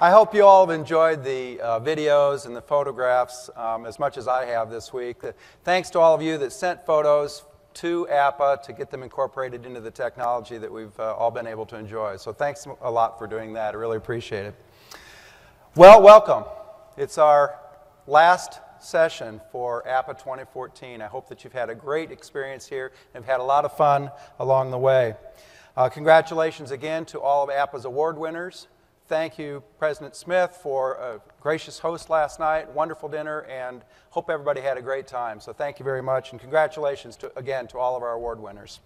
I hope you all have enjoyed the videos and the photographs as much as I have this week. Thanks to all of you that sent photos to APPA to get them incorporated into the technology that we've all been able to enjoy. So thanks a lot for doing that. I really appreciate it. Well, welcome. It's our last session for APPA 2014. I hope that you've had a great experience here and have had a lot of fun along the way. Congratulations again to all of APPA's award winners. Thank you, President Smith, for a gracious host last night, wonderful dinner, and hope everybody had a great time. So thank you very much, and congratulations again to all of our award winners.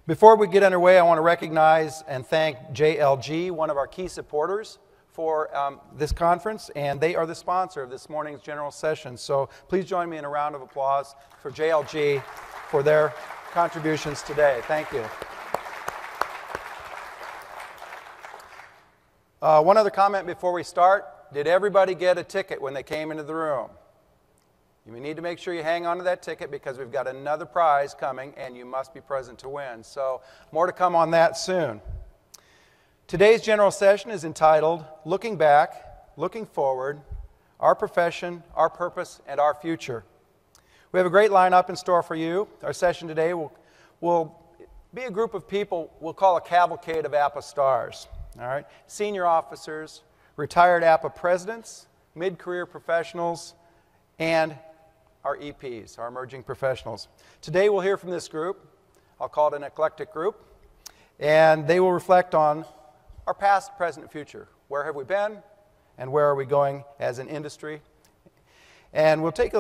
Before we get underway, I want to recognize and thank JLG, one of our key supporters for this conference, and they are the sponsor of this morning's general session. So please join me in a round of applause for JLG for their contributions today. Thank you. One other comment before we start. Did everybody get a ticket when they came into the room? You need to make sure you hang on to that ticket because we've got another prize coming and you must be present to win. So more to come on that soon. Today's general session is entitled Looking Back, Looking Forward, Our Profession, Our Purpose, and Our Future. We have a great lineup in store for you. Our session today will be a group of people we'll call a cavalcade of APPA stars. All right, senior officers, retired APPA presidents, mid-career professionals, and our EPs, our emerging professionals. Today we'll hear from this group. I'll call it an eclectic group. And they will reflect on our past, present, and future. Where have we been, and where are we going as an industry? And we'll take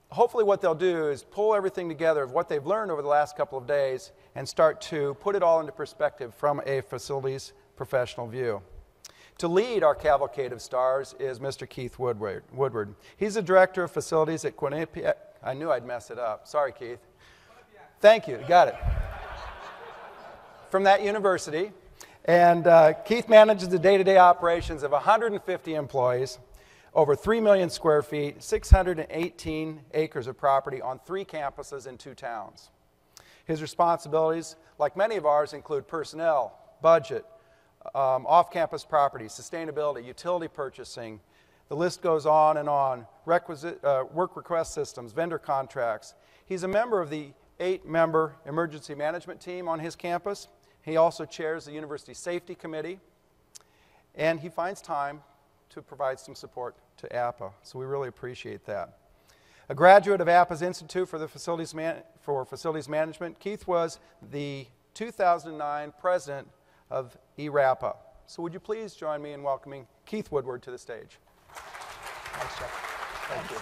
hopefully what they'll do is pull everything together of what they've learned over the last couple of days and start to put it all into perspective from a facilities professional view. To lead our cavalcade of stars is Mr. Keith Woodward. He's the director of facilities at Quinnipiac. I knew I'd mess it up. Sorry, Keith. Thank you. Got it. From that university. And Keith manages the day-to-day operations of 150 employees, over 3 million square feet, 618 acres of property on 3 campuses in 2 towns. His responsibilities, like many of ours, include personnel, budget, off-campus property, sustainability, utility purchasing. The list goes on and on. Work request systems, vendor contracts. He's a member of the 8-member emergency management team on his campus. He also chairs the University Safety Committee. And he finds time to provide some support to APPA. So we really appreciate that. A graduate of APPA's Institute for Facilities Management, Keith was the 2009 president of ERAPPA. So would you please join me in welcoming Keith Woodward to the stage. Thanks, Jeff. Thank you.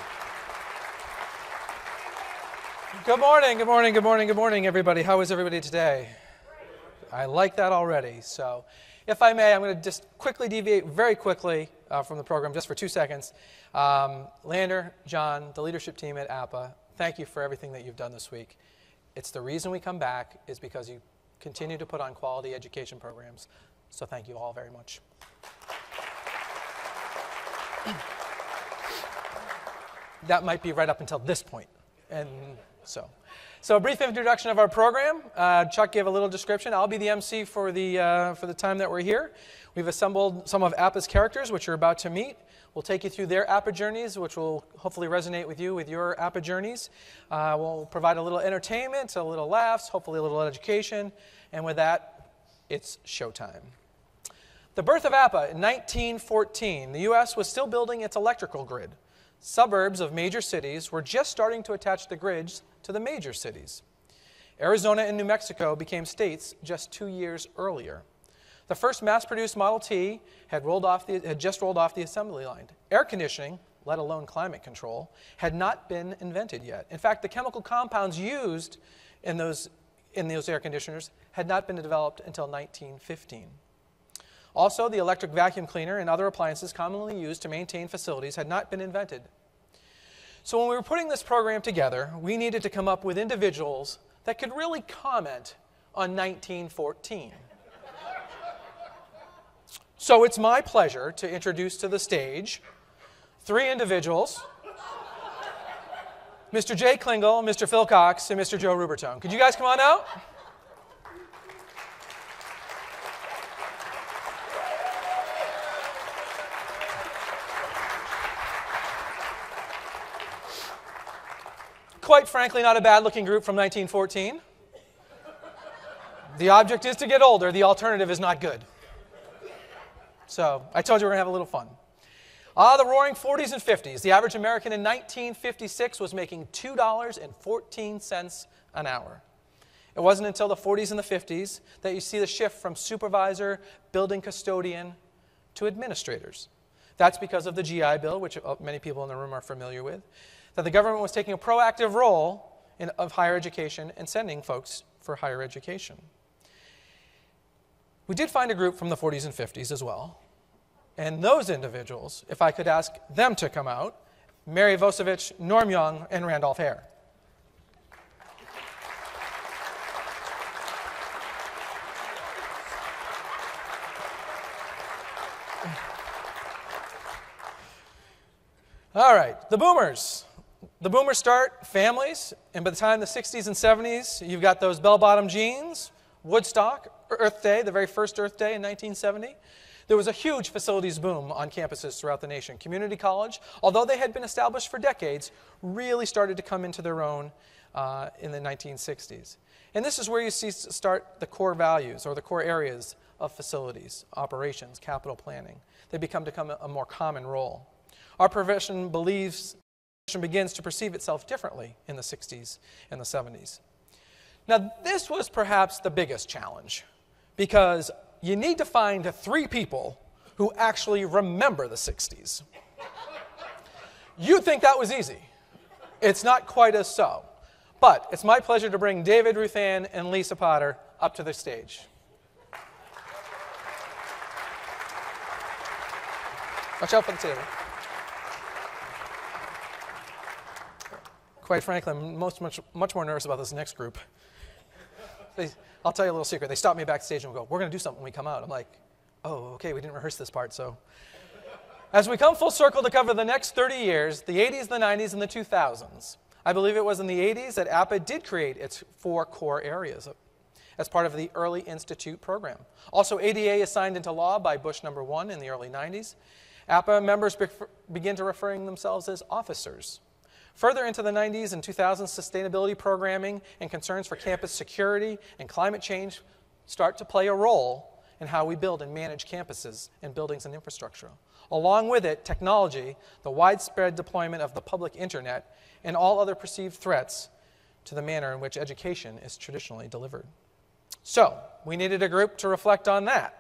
Good morning, good morning, good morning, good morning, everybody. How is everybody today? I like that already. So if I may, I'm going to just quickly deviate very quickly from the program just for 2 seconds. Lander, John, the leadership team at APPA, thank you for everything that you've done this week. It's the reason we come back is because you continue to put on quality education programs. So thank you all very much. That might be right up until this point. And so a brief introduction of our program. Chuck gave a little description. I'll be the MC for the time that we're here. We've assembled some of APPA's characters, which you're about to meet. We'll take you through their APPA journeys, which will hopefully resonate with you with your APPA journeys. We'll provide a little entertainment, a little laughs, hopefully a little education. And with that, it's showtime. The birth of APPA in 1914, the U.S. was still building its electrical grid. Suburbs of major cities were just starting to attach the grids to the major cities. Arizona and New Mexico became states just 2 years earlier. The first mass-produced Model T had just rolled off the assembly line. Air conditioning, let alone climate control, had not been invented yet. In fact, the chemical compounds used in those air conditioners had not been developed until 1915. Also, the electric vacuum cleaner and other appliances commonly used to maintain facilities had not been invented. So when we were putting this program together, we needed to come up with individuals that could really comment on 1914. So it's my pleasure to introduce to the stage 3 individuals, Mr. Jay Klingel, Mr. Phil Cox, and Mr. Joe Rubertone. Could you guys come on out? quite frankly not a bad-looking group from 1914. The object is to get older. The alternative is not good. So I told you we're going to have a little fun. The roaring 40s and 50s. The average American in 1956 was making $2.14 an hour. It wasn't until the 40s and the 50s that you see the shift from supervisor, building custodian, to administrators. That's because of the GI Bill, which many people in the room are familiar with, that the government was taking a proactive role of higher education and sending folks for higher education. We did find a group from the 40s and 50s as well. And those individuals, if I could ask them to come out, Mary Vosevich, Norm Young, and Randolph Hare. All right, the boomers. The boomers start families, and by the time the 60s and 70s, you've got those bell-bottom jeans, Woodstock, Earth Day, the very first Earth Day in 1970. There was a huge facilities boom on campuses throughout the nation. Community college, although they had been established for decades, really started to come into their own in the 1960s. And this is where you start the core values or the core areas of facilities, operations, capital planning. They become a more common role. Our profession begins to perceive itself differently in the 60s and the 70s. Now, this was perhaps the biggest challenge because you need to find 3 people who actually remember the 60s. You'd think that was easy. It's not quite as so. But it's my pleasure to bring David Ruthan and Lisa Potter up to the stage. Watch out for the table. Quite frankly, I'm much more nervous about this next group. I'll tell you a little secret. They stop me backstage and go, "We're going to do something when we come out." I'm like, "Oh, okay, we didn't rehearse this part." So, as we come full circle to cover the next 30 years, the 80s, the 90s, and the 2000s, I believe it was in the 80s that APPA did create its 4 core areas as part of the Early Institute program. Also, ADA is signed into law by Bush #1 in the early 90s. APPA members begin to referring themselves as officers. Further into the 90s and 2000s, sustainability programming and concerns for campus security and climate change start to play a role in how we build and manage campuses and buildings and infrastructure. Along with it, technology, the widespread deployment of the public internet, and all other perceived threats to the manner in which education is traditionally delivered. So, we needed a group to reflect on that.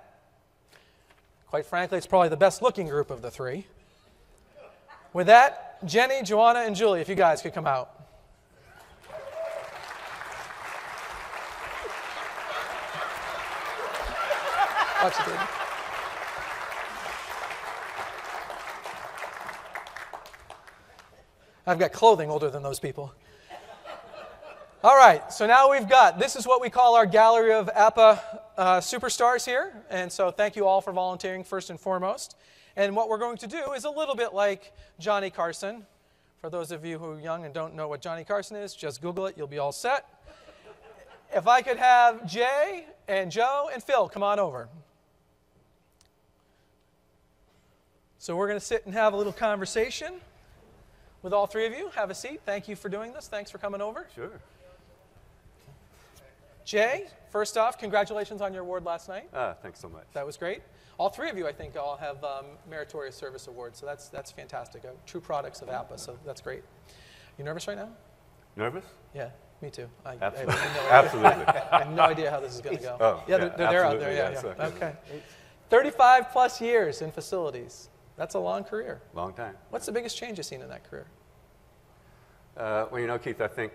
Quite frankly, it's probably the best looking group of the 3. With that, Jenny, Joanna, and Julie, if you guys could come out. Watch it, baby. I've got clothing older than those people. All right, so now this is what we call our gallery of APPA superstars here. And so thank you all for volunteering first and foremost. And what we're going to do is a little bit like Johnny Carson. For those of you who are young and don't know what Johnny Carson is, just Google it. You'll be all set. If I could have Jay and Joe and Phil come on over. So we're going to sit and have a little conversation with all 3 of you. Have a seat. Thank you for doing this. Thanks for coming over. Sure. Jay, first off, congratulations on your award last night. Thanks so much. That was great. All 3 of you, I think, all have Meritorious Service Awards, so that's fantastic. True products of APPA, so that's great. You nervous right now? Nervous? Yeah, me too. Absolutely. Absolutely. I have no idea how this is going to go. Oh, yeah, they're out there. Yeah. Okay. 35 plus years in facilities. That's a long career. Long time. What's the biggest change you've seen in that career? Well, you know, Keith, I think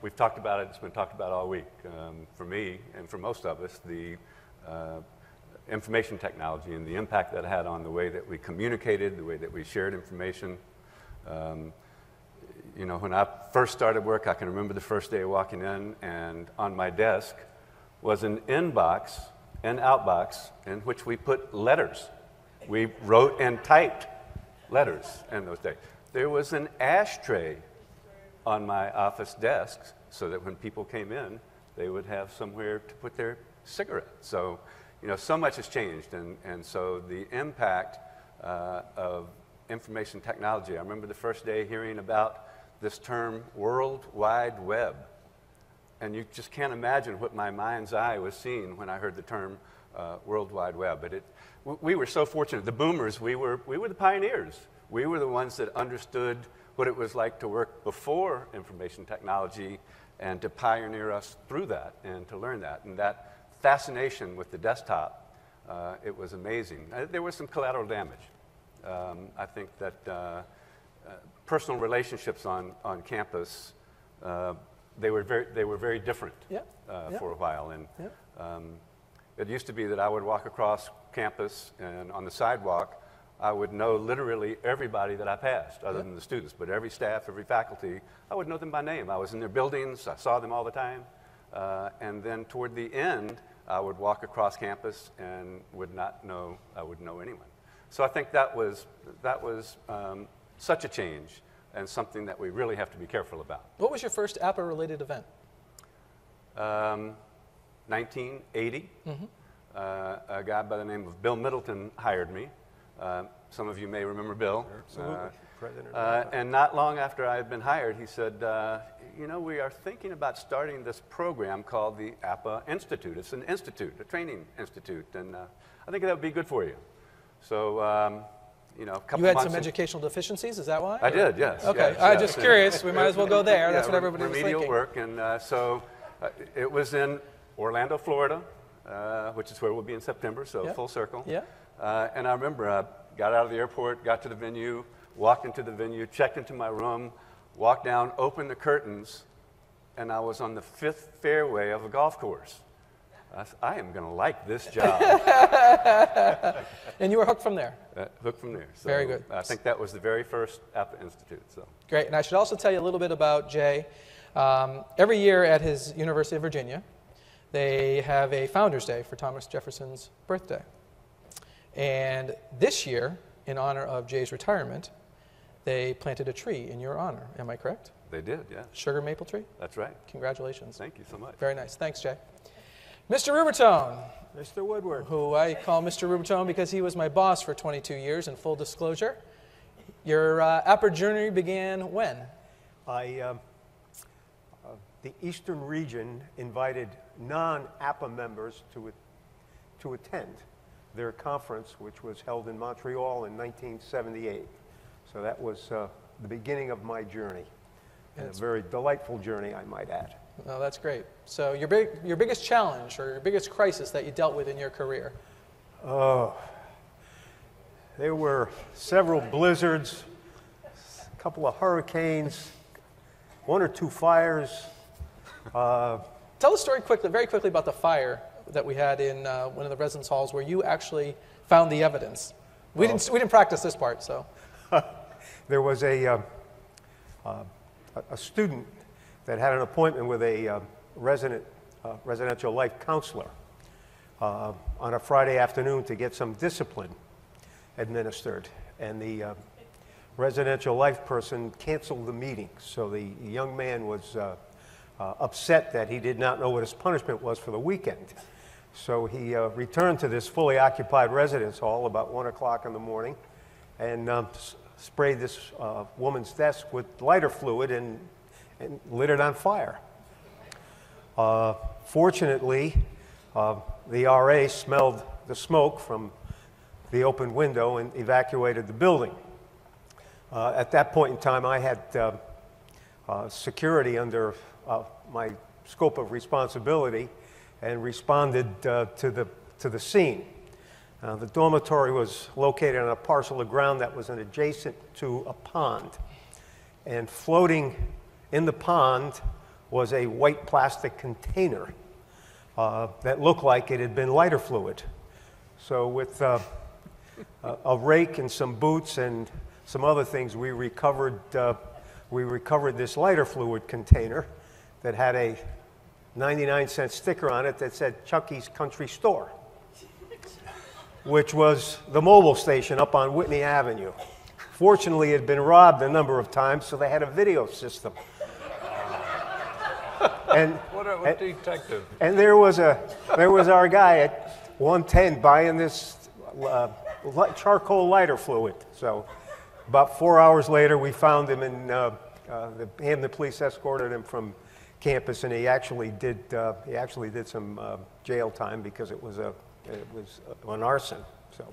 we've talked about it. It's been talked about all week. For me and for most of us, the information technology and the impact that it had on the way that we communicated, the way that we shared information. You know, when I first started work, I can remember the first day walking in, and on my desk was an inbox and outbox in which we put letters. We wrote and typed letters in those days. There was an ashtray on my office desk so that when people came in, they would have somewhere to put their cigarette. So, you know, so much has changed, and so the impact of information technology. I remember the first day hearing about this term World Wide Web. And you just can't imagine what my mind's eye was seeing when I heard the term World Wide Web. But we were so fortunate. The boomers, we were the pioneers. We were the ones that understood what it was like to work before information technology and to pioneer us through that and to learn that. And that fascination with the desktop, it was amazing. There was some collateral damage. I think that personal relationships on campus, they were very different for a while. And it used to be that I would walk across campus, and on the sidewalk, I would know literally everybody that I passed, other than the students, but every staff, every faculty, I would know them by name. I was in their buildings, I saw them all the time, and then toward the end, I would walk across campus and I wouldn't know anyone. So I think that was such a change and something that we really have to be careful about. What was your first APPA-related event? 1980. A guy by the name of Bill Middleton hired me. Some of you may remember Bill. And not long after I had been hired, he said, you know, we are thinking about starting this program called the APPA Institute. It's an institute, a training institute, and I think that would be good for you. So, you know, a couple months. You had months some educational deficiencies, is that why? I did, yes. Okay, yes, I'm yes. just curious. We might as well go there. That's what everybody was remedial thinking. work, and so it was in Orlando, Florida, which is where we'll be in September, so full circle. Yeah. And I remember I got out of the airport, got to the venue, walked into the venue, checked into my room, walked down, opened the curtains, and I was on the 5th fairway of a golf course. I am going to like this job. And you were hooked from there? Hooked from there. So very good. I think that was the very first APPA Institute. So. Great. And I should also tell you a little bit about Jay. Every year at his University of Virginia, they have a Founders Day for Thomas Jefferson's birthday. And this year, in honor of Jay's retirement, they planted a tree in your honor. Am I correct? They did, yeah. Sugar maple tree? That's right. Congratulations. Thank you so much. Very nice. Thanks, Jay. Mr. Rubertone. Mr. Woodward. Who I call Mr. Rubertone because he was my boss for 22 years, in full disclosure. Your APPA journey began when? The Eastern region invited non-APPA members to attend their conference, which was held in Montreal in 1978. So that was the beginning of my journey, and a very delightful journey, I might add. Oh, that's great. So your biggest challenge or your biggest crisis that you dealt with in your career? Oh, there were several blizzards, a couple of hurricanes, 1 or 2 fires. Tell the story quickly, very quickly, about the fire that we had in one of the residence halls where you actually found the evidence. We didn't practice this part, so. There was a student that had an appointment with a residential life counselor on a Friday afternoon to get some discipline administered, and the residential life person canceled the meeting. So the young man was upset that he did not know what his punishment was for the weekend. So he returned to this fully occupied residence hall about 1 o'clock in the morning and sprayed this woman's desk with lighter fluid and lit it on fire. Fortunately, the RA smelled the smoke from the open window and evacuated the building. At that point in time, I had security under my scope of responsibility and responded to the scene. The dormitory was located on a parcel of ground that was adjacent to a pond, and floating in the pond was a white plastic container that looked like it had been lighter fluid. So with a rake and some boots and some other things, we recovered this lighter fluid container that had a 99-cent sticker on it that said Chucky's Country Store, which was the mobile station up on Whitney Avenue. Fortunately, it had been robbed a number of times, so they had a video system. And What detective? And there was our guy at 110 buying this charcoal lighter fluid. So about 4 hours later, we found him in The police escorted him from campus, and he actually did some jail time because it was an arson. So.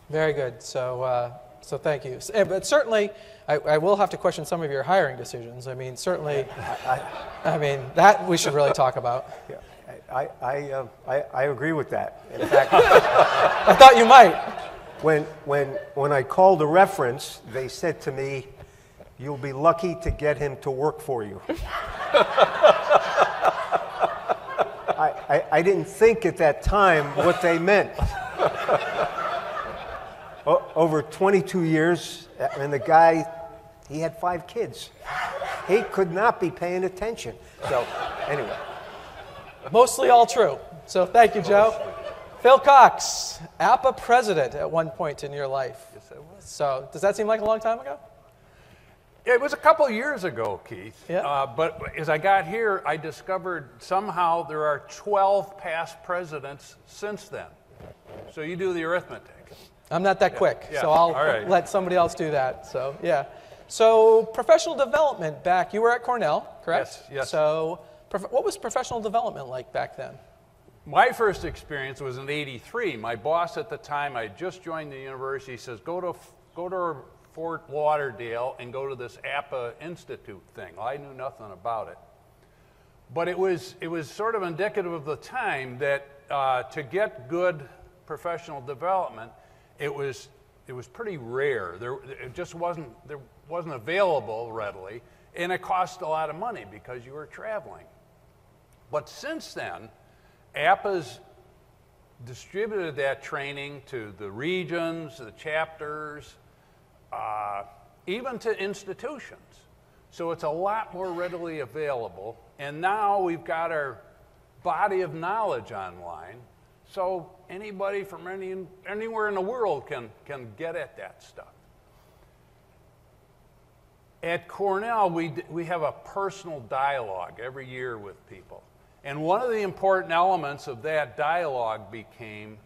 Very good. So thank you. But certainly, I will have to question some of your hiring decisions. I mean, certainly, I mean that we should really talk about. Yeah, I agree with that. In fact, I thought you might. When I called a reference, they said to me, "You'll be lucky to get him to work for you." I didn't think at that time what they meant. Over 22 years, and the guy, he had 5 kids. He could not be paying attention. So, anyway. Mostly all true. So thank you, Joe. Phil Cox, APPA president at one point in your life. Yes, I was. So does that seem like a long time ago? It was a couple of years ago, Keith. Yeah. But as I got here, I discovered somehow there are 12 past presidents since then. So you do the arithmetic. I'm not that quick, yeah. so I'll All right. let somebody else do that. So yeah. So professional development back, you were at Cornell, correct? Yes. So what was professional development like back then? My first experience was in '83. My boss at the time, I had just joined the university, says, go to Fort Lauderdale and go to this APPA Institute thing. Well, I knew nothing about it. But it was sort of indicative of the time that to get good professional development, it was pretty rare. It just wasn't available readily, and it cost a lot of money because you were traveling. But since then, APPA's distributed that training to the regions, the chapters, even to institutions. So it's a lot more readily available. And now we've got our body of knowledge online. So anybody from anywhere in the world can get at that stuff. At Cornell, we have a personal dialogue every year with people. And one of the important elements of that dialogue became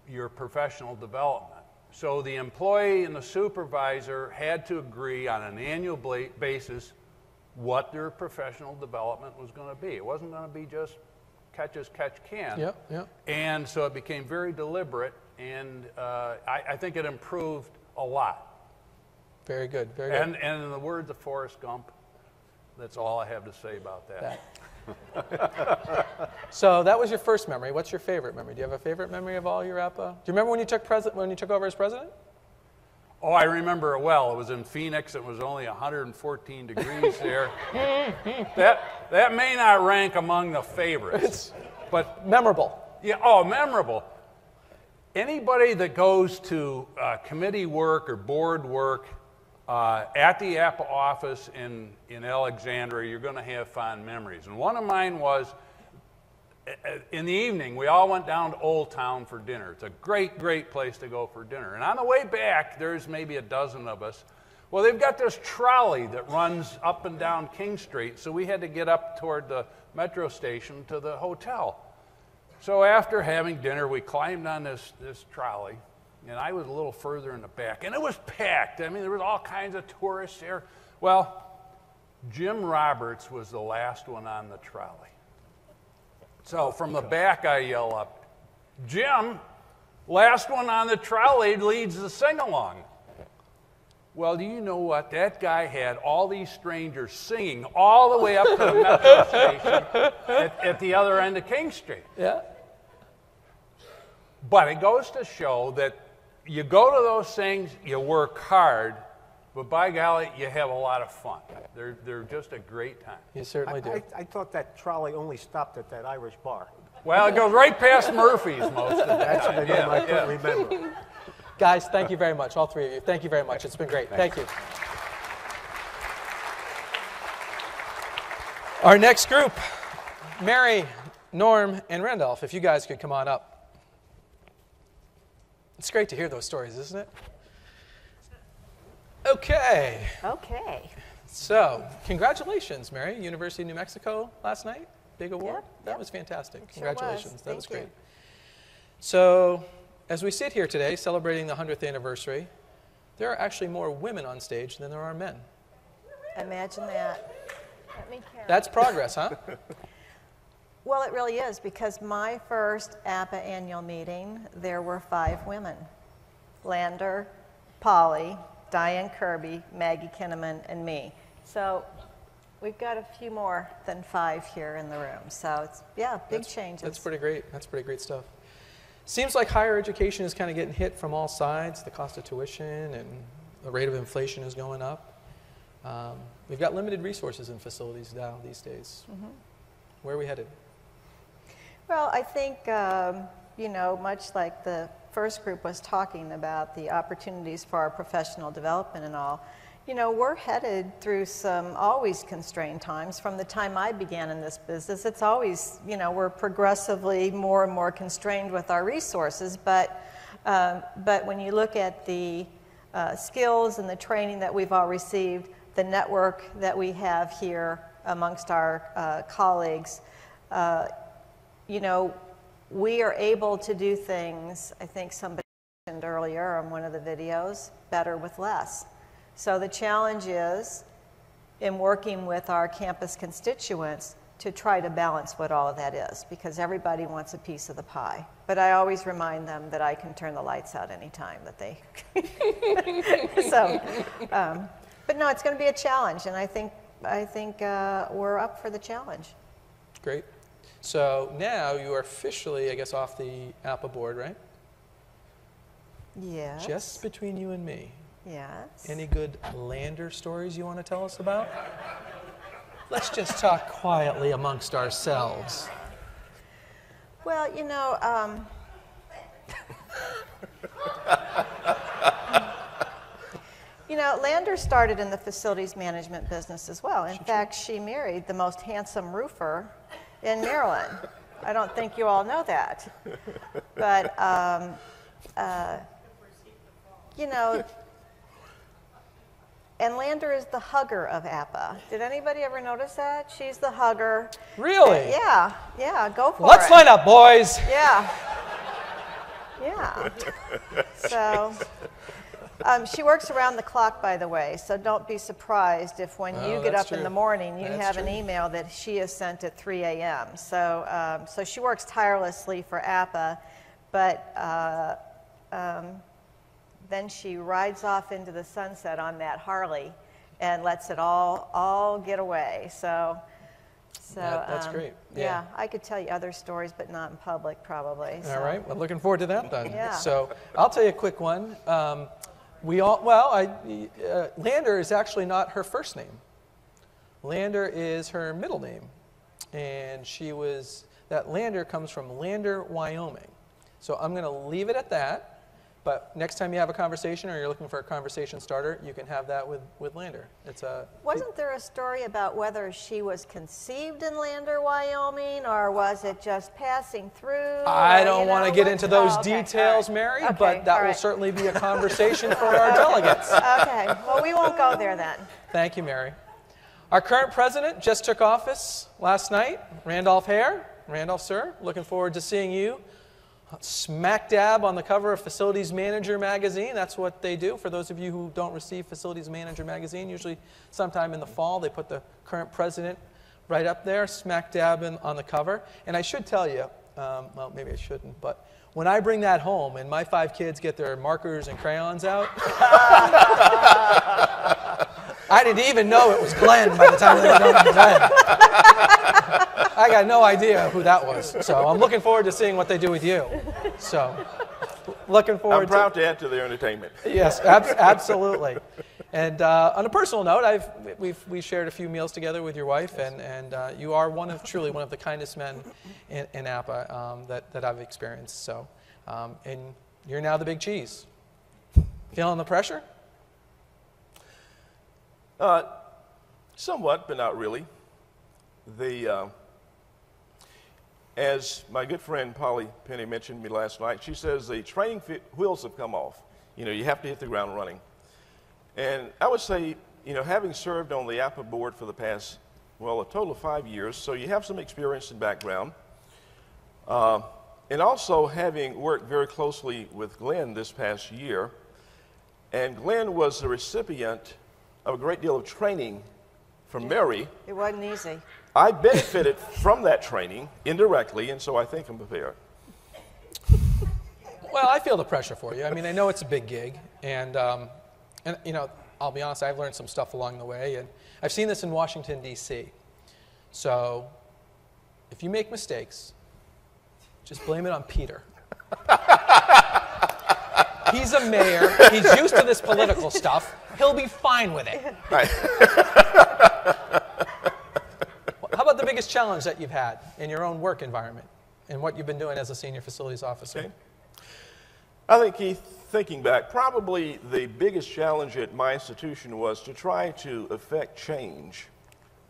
your professional development. So the employee and the supervisor had to agree on an annual basis what their professional development was going to be. It wasn't going to be just catch as catch can. Yep. And so it became very deliberate, and I think it improved a lot. Very good, very good. And in the words of Forrest Gump, that's all I have to say about that. So that was your first memory. What's your favorite memory? Do you have a favorite memory of all your APPA? Do you remember when you took over as president? Oh, I remember it well. It was in Phoenix. It was only 114 degrees there. That may not rank among the favorites, but memorable. Yeah. Memorable. Anybody that goes to committee work or board work at the APPA office in Alexandria, you're going to have fond memories. And one of mine was, in the evening, we all went down to Old Town for dinner. It's a great, great place to go for dinner. And on the way back, there's maybe a dozen of us. Well, they've got this trolley that runs up and down King Street, so we had to get up toward the metro station to the hotel. So after having dinner, we climbed on this trolley, and I was a little further in the back, and it was packed. I mean, there was all kinds of tourists there. Well, Jim Roberts was the last one on the trolley. So from the back, I yell up, "Jim, last one on the trolley leads the sing-along." Well, do you know what? That guy had all these strangers singing all the way up to the metro station at the other end of King Street. Yeah. But it goes to show that you go to those things, you work hard, but by golly, you have a lot of fun. They're just a great time. You certainly do. I thought that trolley only stopped at that Irish bar. Well, it goes right past Murphy's most of the That's time. the name I couldn't remember. Guys, thank you very much, all three of you. Thank you very much. It's been great. Thank you. Our next group, Mary, Norm, and Randolph, if you guys could come on up. It's great to hear those stories, isn't it? Okay. Okay. So, congratulations, Mary. University of New Mexico last night. Big award. Yep, That was fantastic. Sure was. Congratulations. That was Thank great. you. So, as we sit here today celebrating the 100th anniversary, there are actually more women on stage than there are men. Imagine that. Let me carry. That's progress, huh? Well, it really is, because my first APPA annual meeting, there were 5 women. Lander, Polly, Diane Kirby, Maggie Kinnaman, and me. So we've got a few more than 5 here in the room. So it's, yeah, big changes. That's pretty great. That's pretty great stuff. Seems like higher education is kind of getting hit from all sides. The cost of tuition and the rate of inflation is going up. We've got limited resources in facilities now these days. Mm-hmm. Where are we headed? Well, I think, you know, much like the first group was talking about the opportunities for our professional development and all, you know, we're headed through some always constrained times. From the time I began in this business, it's always, you know, we're progressively more and more constrained with our resources. But when you look at the skills and the training that we've all received, the network that we have here amongst our colleagues, you know, we are able to do things, I think somebody mentioned earlier on one of the videos, better with less. So the challenge is, in working with our campus constituents, to try to balance what all of that is, because everybody wants a piece of the pie. But I always remind them that I can turn the lights out anytime that they... So, but no, it's going to be a challenge, and I think we're up for the challenge. Great. So now you are officially, I guess, off the APPA board, right? Yes. Just between you and me. Yes. Any good Lander stories you want to tell us about? Let's just talk quietly amongst ourselves. Well, you know, Lander started in the facilities management business as well. In fact, she married the most handsome roofer in Maryland. I don't think you all know that. But, you know, and Lander is the hugger of APPA. Did anybody ever notice that? She's the hugger. Really? Yeah, go for it. Let's line up, boys. Yeah. Yeah. So, she works around the clock, by the way, so don't be surprised if when you get up in the morning, you have an email that she is sent at 3 a.m. So, so she works tirelessly for APPA, but then she rides off into the sunset on that Harley and lets it all get away. So that's great. Yeah, I could tell you other stories, but not in public, probably. So. All right. Well, looking forward to that then. Yeah. So I'll tell you a quick one. Lander is actually not her first name. Lander is her middle name, and that Lander comes from Lander, Wyoming. So I'm going to leave it at that. But next time you have a conversation or you're looking for a conversation starter, you can have that with Lander. Wasn't there a story about whether she was conceived in Lander, Wyoming, or was it just passing through? I don't want to get into those details, Mary, but that will certainly be a conversation for our delegates. Okay, well, we won't go there then. Thank you, Mary. Our current president just took office last night, Randolph Hare. Randolph, sir, looking forward to seeing you smack dab on the cover of Facilities Manager magazine. That's what they do. For those of you who don't receive Facilities Manager magazine, usually sometime in the fall, they put the current president right up there, smack dab on the cover. And I should tell you, well, maybe I shouldn't, but when I bring that home and my 5 kids get their markers and crayons out, I didn't even know it was Glenn by the time they were done with Glenn. I got no idea who that was. So I'm looking forward to seeing what they do with you. So looking forward I'm proud to add to their entertainment. Yes, absolutely. And on a personal note, we shared a few meals together with your wife, and you are truly one of the kindest men in APPA that I've experienced. So, and you're now the big cheese. Feeling the pressure? Somewhat, but not really. As my good friend Polly Penny mentioned to me last night, she says the training wheels have come off. You know, you have to hit the ground running. And I would say, you know, having served on the APPA board for the past, well, a total of 5 years, so you have some experience and background. And also having worked very closely with Glenn this past year, and Glenn was the recipient of a great deal of training from Mary. It wasn't easy. I benefited from that training indirectly, and so I think I'm prepared. Well, I feel the pressure for you. I mean, I know it's a big gig, and you know, I'll be honest, I've learned some stuff along the way, and I've seen this in Washington, D.C. So if you make mistakes, just blame it on Peter. He's a mayor. He's used to this political stuff. He'll be fine with it. Right. How about the biggest challenge that you've had in your own work environment and what you've been doing as a senior facilities officer? Okay. I think, Keith, thinking back, probably the biggest challenge at my institution was to try to effect change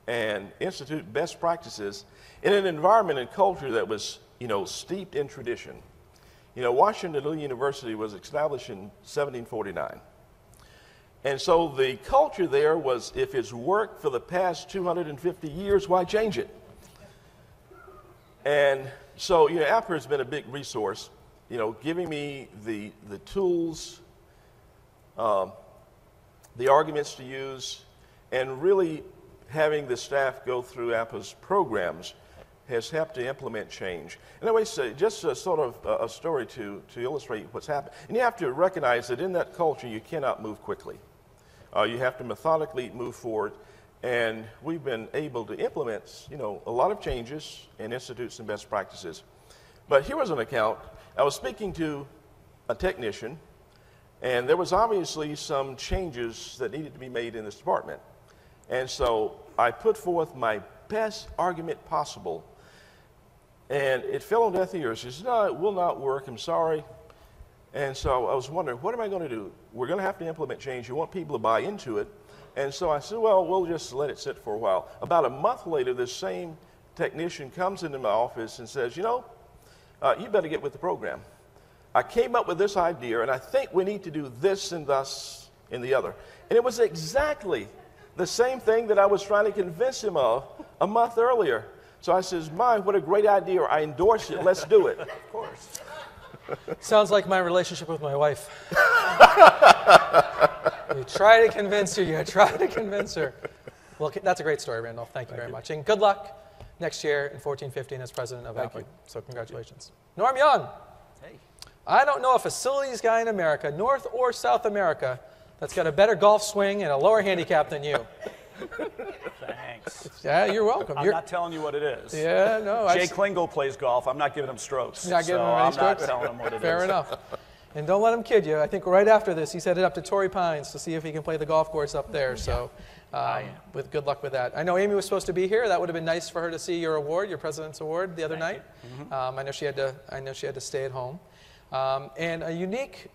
and institute best practices in an environment and culture that was, steeped in tradition. Washington University was established in 1749. And so the culture there was, if it's worked for the past 250 years, why change it? And so, APPA has been a big resource, giving me the tools, the arguments to use, and really having the staff go through APPA's programs has helped to implement change. And I always say, just a sort of a story to illustrate what's happened. And you have to recognize that in that culture, you cannot move quickly. You have to methodically move forward. And we've been able to implement, a lot of changes and institute some best practices. But here was an account. I was speaking to a technician, and there was obviously some changes that needed to be made in this department. And so I put forth my best argument possible. And it fell on deaf ears. He said, no, it will not work. I'm sorry. And so I was wondering, what am I going to do? We're going to have to implement change. You want people to buy into it. And so I said, well, we'll just let it sit for a while. About a month later, this same technician comes into my office and says, you better get with the program. I came up with this idea, and I think we need to do this and thus and the other. And it was exactly the same thing that I was trying to convince him of a month earlier. So I says, what a great idea. I endorse it. Let's do it. Of course. Sounds like my relationship with my wife. You try to convince her. You try to convince her. Well, that's a great story, Randolph. Thank you very much. And good luck next year in 14-15 as president of APPA. So congratulations. Norm Young. Hey. I don't know a facilities guy in America, North or South America, that's got a better golf swing and a lower handicap than you. Thanks. Yeah, you're welcome. I'm not telling you what it is. Yeah, no. Jay Klingel plays golf. I'm not giving him strokes. Not giving him any strokes? I'm not telling him what it is. Fair enough. And don't let him kid you. I think right after this, he's headed up to Torrey Pines to see if he can play the golf course up there. So with good luck with that. I know Amy was supposed to be here. That would have been nice for her to see your award, your President's Award, the other night. Mm-hmm. I know she had to stay at home. And a unique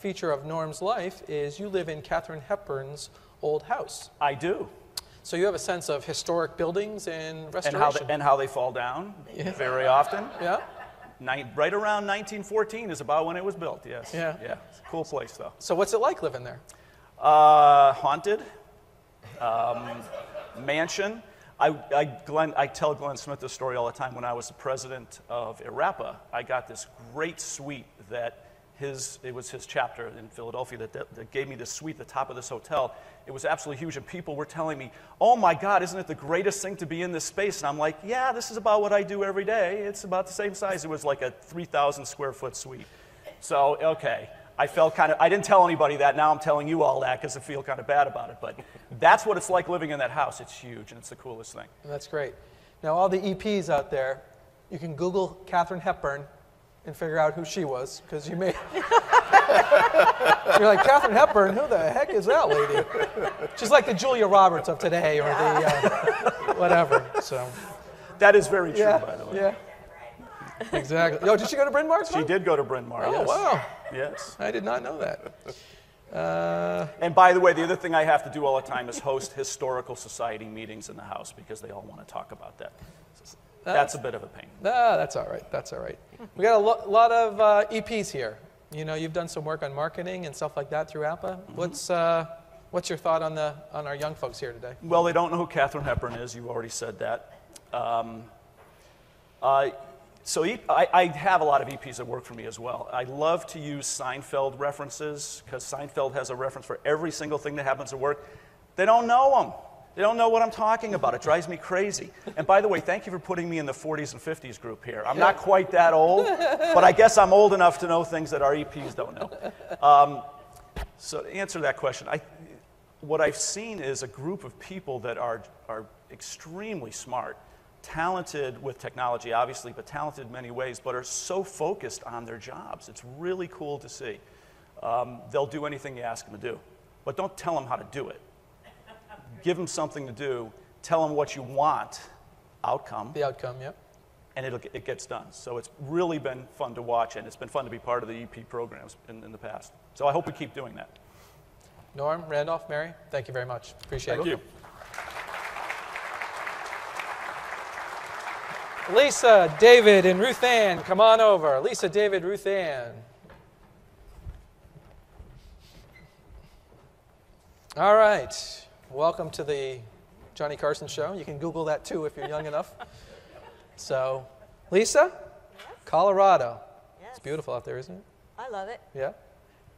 feature of Norm's life is you live in Katharine Hepburn's old house. I do. So you have a sense of historic buildings and restoration. And how they fall down very often. Yeah. Right around 1914 is about when it was built, yes. Yeah. Yeah. It's a cool place, though. So what's it like living there? Haunted. Mansion. I tell Glenn Smith this story all the time. When I was the president of APPA, I got this great suite that it was his chapter in Philadelphia that gave me this suite at the top of this hotel. It was absolutely huge, and people were telling me, oh my God, isn't it the greatest thing to be in this space? And I'm like, yeah, this is about what I do every day. It's about the same size. It was like a 3,000 square foot suite. So, okay. I didn't tell anybody that. Now I'm telling you all that because I feel kind of bad about it. But that's what it's like living in that house. It's huge, and it's the coolest thing. That's great. Now, all the EPs out there, you can Google Katharine Hepburn and figure out who she was, because you may... You're like, Katharine Hepburn, who the heck is that lady? She's like the Julia Roberts of today, or the whatever, so... That is very true, by the way. Yeah. Exactly. Yo, did she go to Bryn Mawr? She did go to Bryn Mawr, yes. Oh, wow. Yes. I did not know that. And by the way, the other thing I have to do all the time is host historical society meetings in the house because they all want to talk about that. That's a bit of a pain. That's all right. That's all right. We got a lot of EPs here. You've done some work on marketing and stuff like that through APPA. Mm-hmm. What's your thought on our young folks here today? Well, they don't know who Katharine Hepburn is. You've already said that. So I have a lot of EPs that work for me as well. I love to use Seinfeld references because Seinfeld has a reference for every single thing that happens at work. They don't know them. They don't know what I'm talking about. It drives me crazy. And by the way, thank you for putting me in the 40s and 50s group here. I'm not quite that old, but I guess I'm old enough to know things that our EPs don't know. So to answer that question, what I've seen is a group of people that are extremely smart, talented with technology, obviously, but talented in many ways, but are so focused on their jobs. It's really cool to see. They'll do anything you ask them to do, but don't tell them how to do it. Give them something to do, tell them what you want, outcome. The outcome, yep. And it gets done. So it's really been fun to watch, and it's been fun to be part of the EP programs in the past. So I hope we keep doing that. Norm, Randolph, Mary, thank you very much. Appreciate it. Thank you. Lisa, David, and Ruth Ann, come on over. Lisa, David, Ruth Ann. All right. Welcome to the Johnny Carson Show. You can Google that too if you're young enough. So, Lisa, Yes. Colorado. Yes. It's beautiful out there, isn't it? I love it. Yeah?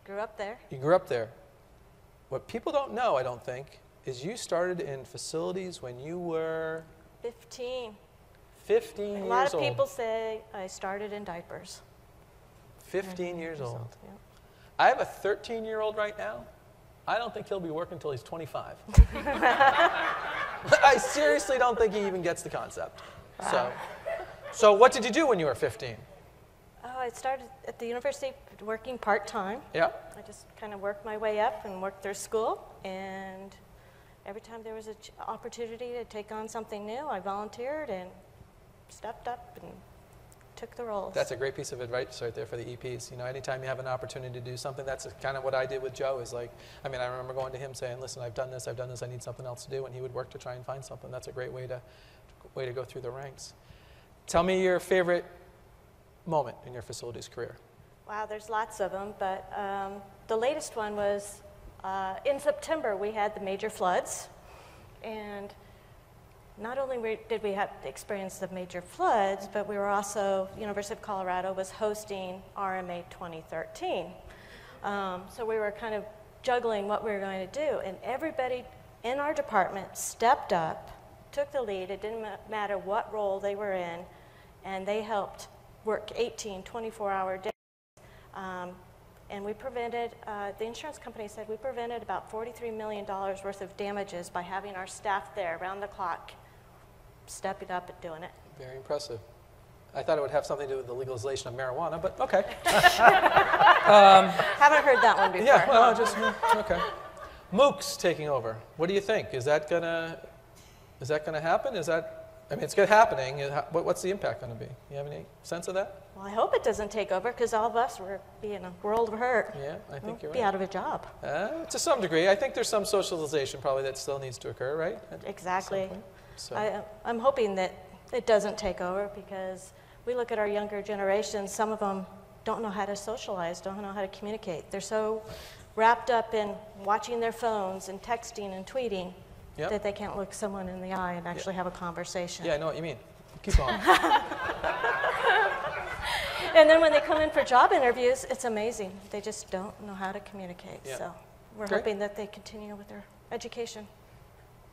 Grew up there. You grew up there. What people don't know, I don't think, is you started in facilities when you were 15. 15 years old. A lot of people say I started in diapers. 15 years old. Yeah. I have a 13-year-old right now. I don't think he'll be working until he's 25. I seriously don't think he even gets the concept. Wow. So what did you do when you were 15? Oh, I started at the university working part-time. Yeah. I just kind of worked my way up and worked through school. And every time there was an opportunity to take on something new, I volunteered and stepped up and took the roles. That's a great piece of advice right there for the EPs. You know, anytime you have an opportunity to do something, that's kind of what I did with Joe is like, I mean, I remember going to him saying, listen, I've done this, I need something else to do, and he would work to try and find something. That's a great way to go through the ranks. Tell me your favorite moment in your facilities career. Wow, there's lots of them, but the latest one was in September we had the major floods, and not only did we have the experience of major floods, but we were also, University of Colorado was hosting RMA 2013. So we were kind of juggling what we were going to do, and everybody in our department stepped up, took the lead. It didn't matter what role they were in, and they helped work 18, 24-hour days. And we prevented, the insurance company said we prevented about $43 million worth of damages by having our staff there around the clock, stepping up and doing it. Very impressive. I thought it would have something to do with the legalization of marijuana, but okay. Haven't heard that one before. Yeah, well, just, okay. MOOCs taking over. What do you think? Is that gonna happen? I mean, it's happening. What's the impact gonna be? You have any sense of that? Well, I hope it doesn't take over, because all of us will be in a world of hurt. Yeah, I think you're Be right. out of a job. To some degree. I think there's some socialization probably that still needs to occur, right? Exactly. So. I'm hoping that it doesn't take over, because we look at our younger generation, some of them don't know how to socialize, don't know how to communicate. They're so wrapped up in watching their phones and texting and tweeting that they can't look someone in the eye and actually have a conversation. Yeah, I know what you mean. Keep going. And then when they come in for job interviews, it's amazing. They just don't know how to communicate. Yeah. So we're Great. hoping that they continue with their education.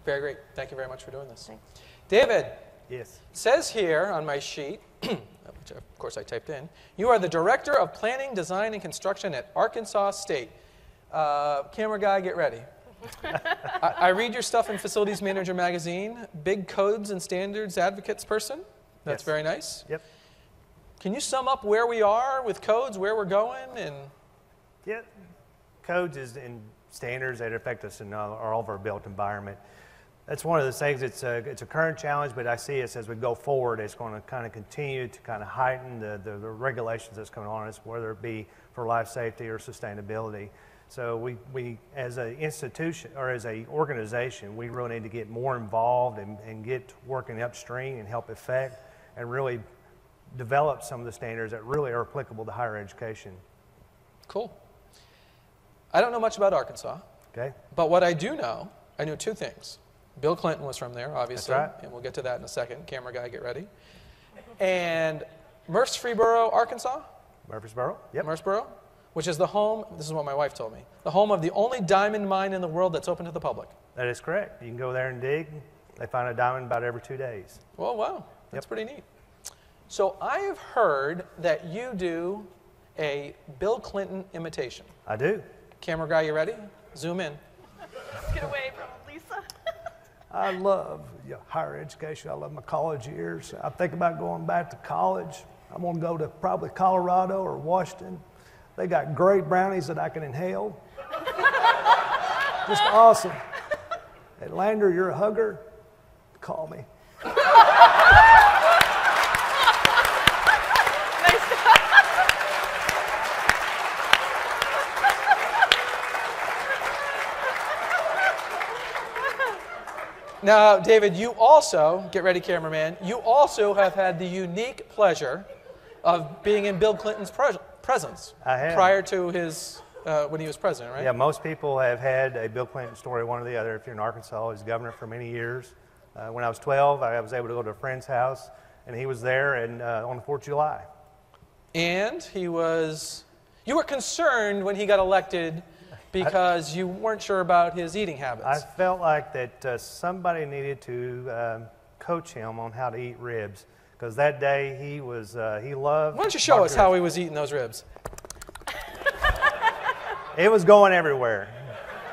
Very great. Thank you very much for doing this. Thanks. David. Yes. Says here on my sheet, which of course I typed in, you are the Director of Planning, Design, and Construction at Arkansas State. Camera guy, get ready. I read your stuff in Facilities Manager magazine. Big codes and standards advocates person. That's Yes. very nice. Yep. Can you sum up where we are with codes, where we're going? And Yeah. Codes and standards that affect us in all of our built environment. That's one of the things. It's a current challenge, but I see it as we go forward, it's going to kind of continue to kind of heighten the regulations that's going on, whether it be for life safety or sustainability. So we as an institution or as an organization, we really need to get more involved and get working upstream and help affect and really develop some of the standards that really are applicable to higher education. cool. I don't know much about Arkansas, Okay? but what I do know, I knew two things. Bill Clinton was from there, obviously, That's right. and we'll get to that in a second. Camera guy, get ready. And Murfreesboro, Arkansas? Murfreesboro? Yep. Murfreesboro, which is the home, this is what my wife told me, the home of the only diamond mine in the world that's open to the public. That is correct. You can go there and dig. They find a diamond about every 2 days. Well, wow. That's pretty neat. So I have heard that you do a Bill Clinton imitation. I do. Camera guy, you ready? Zoom in. Let's get away from Lisa. I love higher education. I love my college years. I think about going back to college. I'm going to go to probably Colorado or Washington. They got great brownies that I can inhale. Just awesome. Hey, Lander, you're a hugger? Call me. Now, David, you also, get ready, cameraman, you also have had the unique pleasure of being in Bill Clinton's presence. I have. Prior to his, when he was president, right? Yeah, most people have had a Bill Clinton story, one or the other. If you're in Arkansas, he was governor for many years. When I was 12, I was able to go to a friend's house, and he was there and, on the 4th of July. And you were concerned when he got elected because you weren't sure about his eating habits. I felt like that somebody needed to coach him on how to eat ribs, because that day he loved. Why don't you show us how he was eating those ribs? It was going everywhere.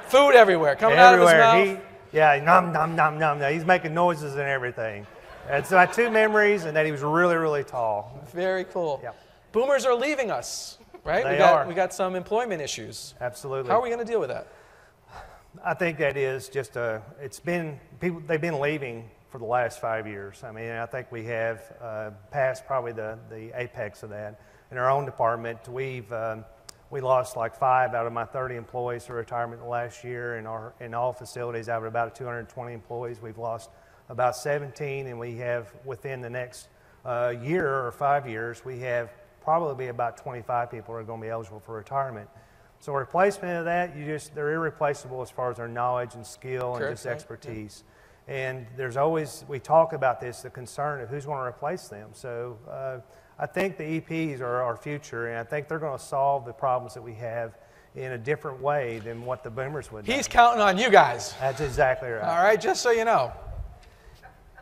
Food everywhere, coming out of his mouth. Nom, nom, nom, nom, nom. He's making noises and everything. And so I had 2 memories, and that he was really, really tall. Very cool. Yeah. Boomers are leaving us, right? We got some employment issues. Absolutely. How are we going to deal with that? I think that is just they've been leaving for the last 5 years. I mean, I think we have passed probably the apex of that. In our own department, we lost like 5 out of my 30 employees to retirement last year. In all facilities, out of about 220 employees, we've lost about 17, and we have within the next year or 5 years, we have probably about 25 people are going to be eligible for retirement. So a replacement of that, they're irreplaceable as far as their knowledge and skill and just expertise. Yeah. And there's always, we talk about this, the concern of who's going to replace them. So I think the EPs are our future, and I think they're going to solve the problems that we have in a different way than what the boomers would do. He's counting on you guys. That's exactly right. All right, just so you know.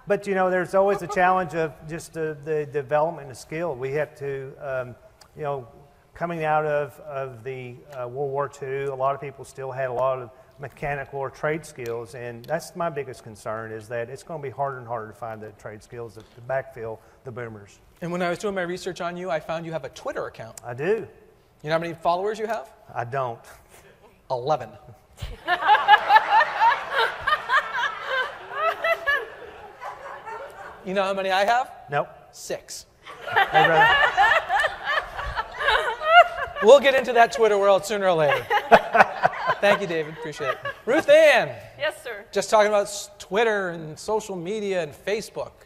But, there's always the challenge of just the development of skill. We have to, coming out of the World War II, a lot of people still had a lot of mechanical or trade skills, and that's my biggest concern, is that it's going to be harder and harder to find the trade skills to backfill the boomers. And when I was doing my research on you, I found you have a Twitter account. I do. You know how many followers you have? I don't. 11. You know how many I have? Nope. 6. Hey, brother. We'll get into that Twitter world sooner or later. Thank you, David. Appreciate it. Ruth Ann. Yes, sir. Just talking about Twitter and social media and Facebook.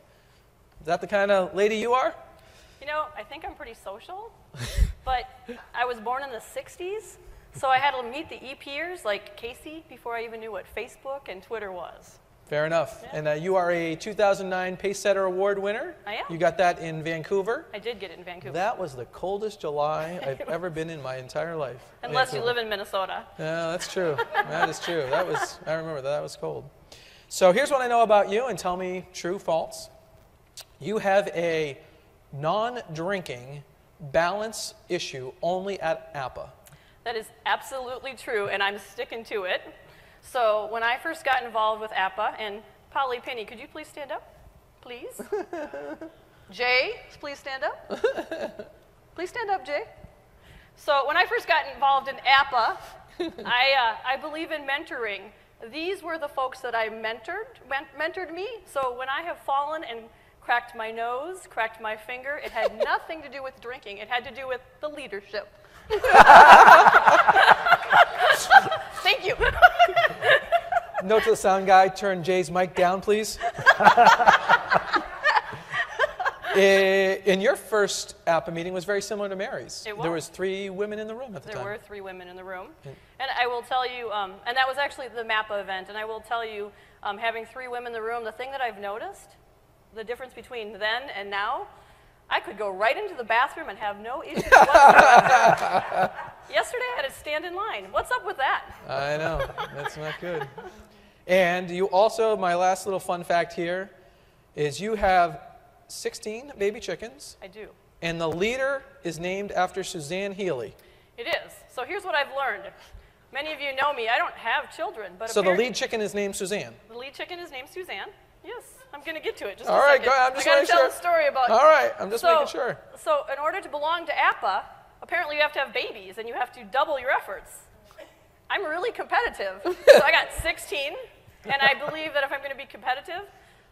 Is that the kind of lady you are? I think I'm pretty social, but I was born in the 60s, so I had to meet the EPers like Casey before I even knew what Facebook and Twitter was. Fair enough. Yeah. And you are a 2009 Pacesetter Award winner. I am. You got that in Vancouver. I did get it in Vancouver. That was the coldest July I've ever been in my entire life. Unless you live in Minnesota. Yeah, that's true. That is true. I remember that was cold. So here's what I know about you, and tell me true, false. You have a non-drinking balance issue only at APPA. That is absolutely true, and I'm sticking to it. So when I first got involved with APPA, and Polly, Penny, could you please stand up? Please. Jay, please stand up. Please stand up, Jay. So when I first got involved in APPA, I believe in mentoring. These were the folks that I mentored me. So when I have fallen and cracked my nose, cracked my finger, it had nothing to do with drinking. It had to do with the leadership. Thank you. Note to the sound guy, turn Jay's mic down, please. In your first APPA meeting was very similar to Mary's. It was. There was 3 women in the room at the time. There were 3 women in the room. And I will tell you, and that was actually the MAPPA event, and I will tell you, having 3 women in the room, the thing that I've noticed, the difference between then and now, I could go right into the bathroom and have no issues whatsoever. Yesterday I had to stand in line. What's up with that? I know. That's not good. And you also, my last little fun fact here, is you have 16 baby chickens. I do. And the leader is named after Suzanne Healy. It is. So here's what I've learned. Many of you know me. I don't have children, but so the lead chicken is named Suzanne. The lead chicken is named Suzanne. Yes, I'm going to get to it. Just all a right, second. go ahead. I'm just I got to making tell sure. the story about. All right, I'm just making sure. So in order to belong to APPA, apparently you have to have babies, and you have to double your efforts. I'm really competitive. So I got 16, and I believe that if I'm going to be competitive,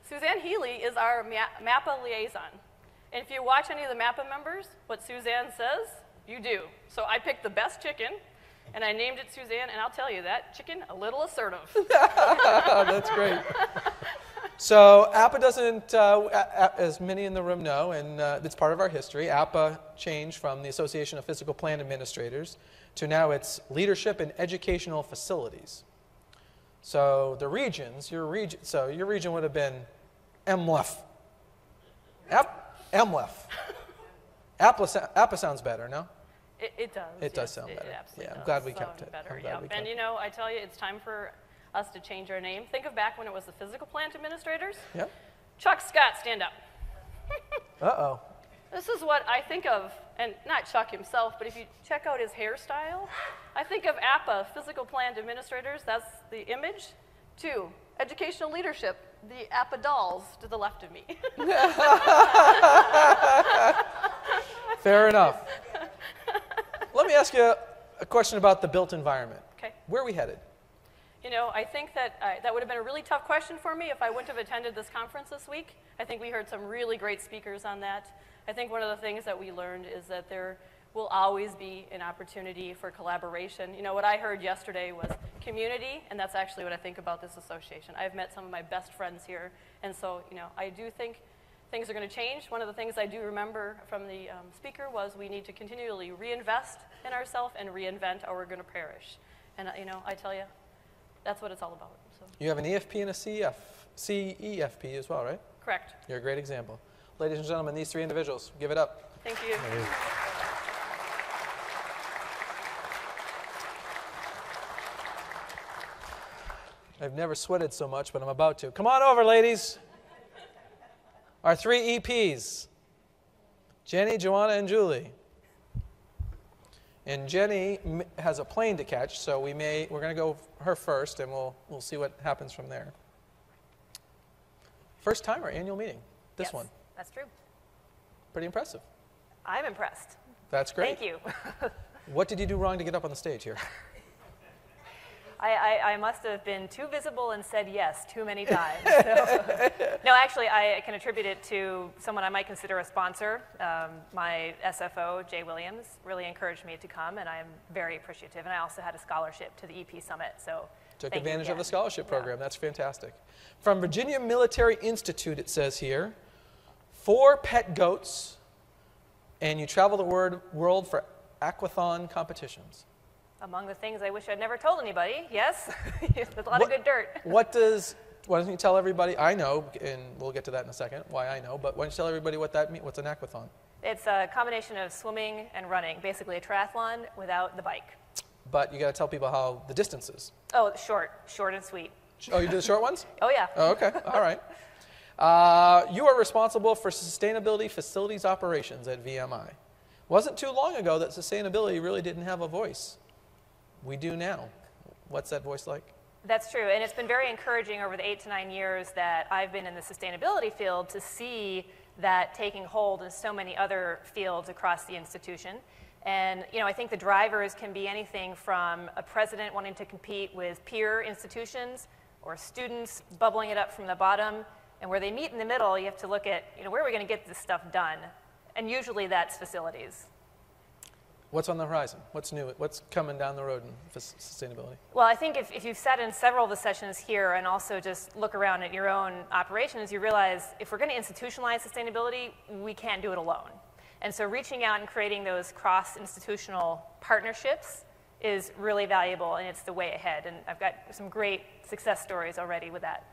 Suzanne Healy is our MAPPA liaison. And if you watch any of the MAPPA members, what Suzanne says, you do. So I picked the best chicken, and I named it Suzanne, and I'll tell you, that chicken, a little assertive. That's great. So APPA doesn't, as many in the room know, and it's part of our history, APPA changed from the Association of Physical Plant Administrators to now it's Leadership in Educational Facilities. So the regions, your region would have been MLEF. MLEF. APPA sounds better, no? It does. It does sound better. It absolutely I'm does. glad we kept it. Better, I'm glad we kept and you know, I tell you, it's time for us to change our name. Think of back when it was the Physical Plant Administrators. Yep. Chuck Scott, stand up. Uh-oh. This is what I think of, and not Chuck himself, but if you check out his hairstyle, I think of APPA, Physical Plant Administrators, that's the image. 2, educational leadership, the APPA dolls to the left of me. Fair enough. Let me ask you a question about the built environment. Okay. Where are we headed? You know, I think that that would have been a really tough question for me if I wouldn't have attended this conference this week. I think we heard some really great speakers on that. I think one of the things that we learned is that there will always be an opportunity for collaboration. You know, what I heard yesterday was community, and that's actually what I think about this association. I've met some of my best friends here, and so, you know, I do think things are going to change. One of the things I do remember from the speaker was we need to continually reinvest in ourselves and reinvent or we're going to perish. And, you know, I tell you, that's what it's all about. So. You have an EFP and a CEFP as well, right? Correct. You're a great example. Ladies and gentlemen, these 3 individuals, give it up. Thank you. I've never sweated so much, but I'm about to. Come on over, ladies. Our 3 EPs, Jenny, Joanna, and Julie. And Jenny has a plane to catch, so we're going to go her first, and we'll see what happens from there. First time our annual meeting, this one. That's true. Pretty impressive. I'm impressed. That's great. Thank you. What did you do wrong to get up on the stage here? I must have been too visible and said yes too many times. So. No, actually, I can attribute it to someone I might consider a sponsor. My SFO, Jay Williams, really encouraged me to come, and I'm very appreciative. And I also had a scholarship to the EP Summit, so took advantage of the scholarship program. Yeah. That's fantastic. From Virginia Military Institute, it says here, 4 pet goats, and you travel the world for aquathon competitions. Among the things I wish I'd never told anybody, yes, there's a lot of good dirt. Why don't you tell everybody, I know, and we'll get to that in a second, why I know, but why don't you tell everybody what that means, what's an aquathon? It's a combination of swimming and running, basically a triathlon without the bike. But you got to tell people how the distance is. Oh, short and sweet. Oh, you do the short ones? Oh, yeah. Oh, okay, all right. You are responsible for sustainability facilities operations at VMI. Wasn't too long ago that sustainability really didn't have a voice. We do now. What's that voice like? That's true, and it's been very encouraging over the 8 to 9 years that I've been in the sustainability field to see that taking hold in so many other fields across the institution. And you know, I think the drivers can be anything from a president wanting to compete with peer institutions or students bubbling it up from the bottom. And where they meet in the middle, you have to look at, you know, where are we going to get this stuff done? And usually that's facilities. What's on the horizon? What's new? What's coming down the road in sustainability? Well, I think if you've sat in several of the sessions here and also just look around at your own operations, you realize if we're going to institutionalize sustainability, we can't do it alone. And so reaching out and creating those cross-institutional partnerships is really valuable, and it's the way ahead. And I've got some great success stories already with that.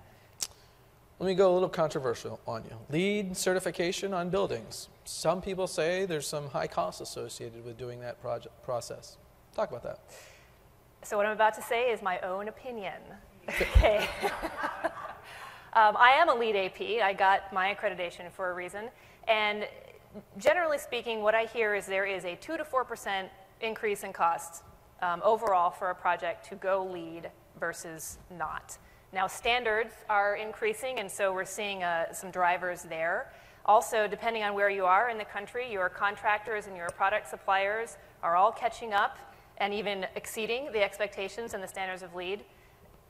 Let me go a little controversial on you. LEED certification on buildings. Some people say there's some high costs associated with doing that process. Talk about that. So what I'm about to say is my own opinion. Okay. I am a lead AP. I got my accreditation for a reason. And generally speaking, what I hear is there is a 2 to 4% increase in costs overall for a project to go lead versus not. Now, standards are increasing, and so we're seeing some drivers there. Also, depending on where you are in the country, your contractors and your product suppliers are all catching up and even exceeding the expectations and the standards of lead.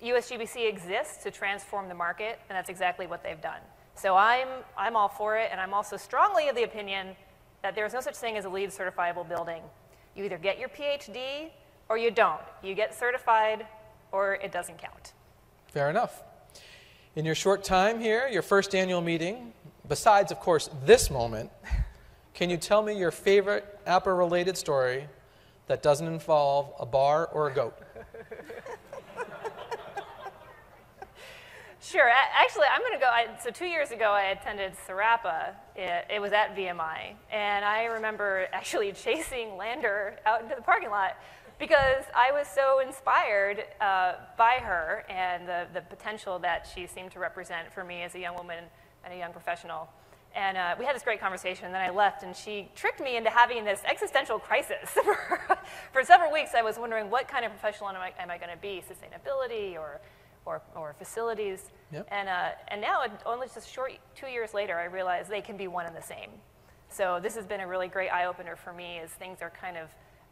USGBC exists to transform the market, and that's exactly what they've done. So I'm all for it, and I'm also strongly of the opinion that there is no such thing as a LEED certifiable building. You either get your PhD or you don't. You get certified or it doesn't count. Fair enough. In your short time here, your first annual meeting, besides, of course, this moment, can you tell me your favorite APPA-related story that doesn't involve a bar or a goat? Sure. Actually, I'm going to go. So 2 years ago, I attended Serapa. It was at VMI. And I remember actually chasing Lander out into the parking lot because I was so inspired by her and the potential that she seemed to represent for me as a young woman and a young professional. And we had this great conversation, and then I left, and she tricked me into having this existential crisis. For several weeks, I was wondering what kind of professional am I going to be, sustainability or facilities. Yep. And now, only just a short 2 years later, I realized they can be one and the same. So this has been a really great eye-opener for me as things are kind of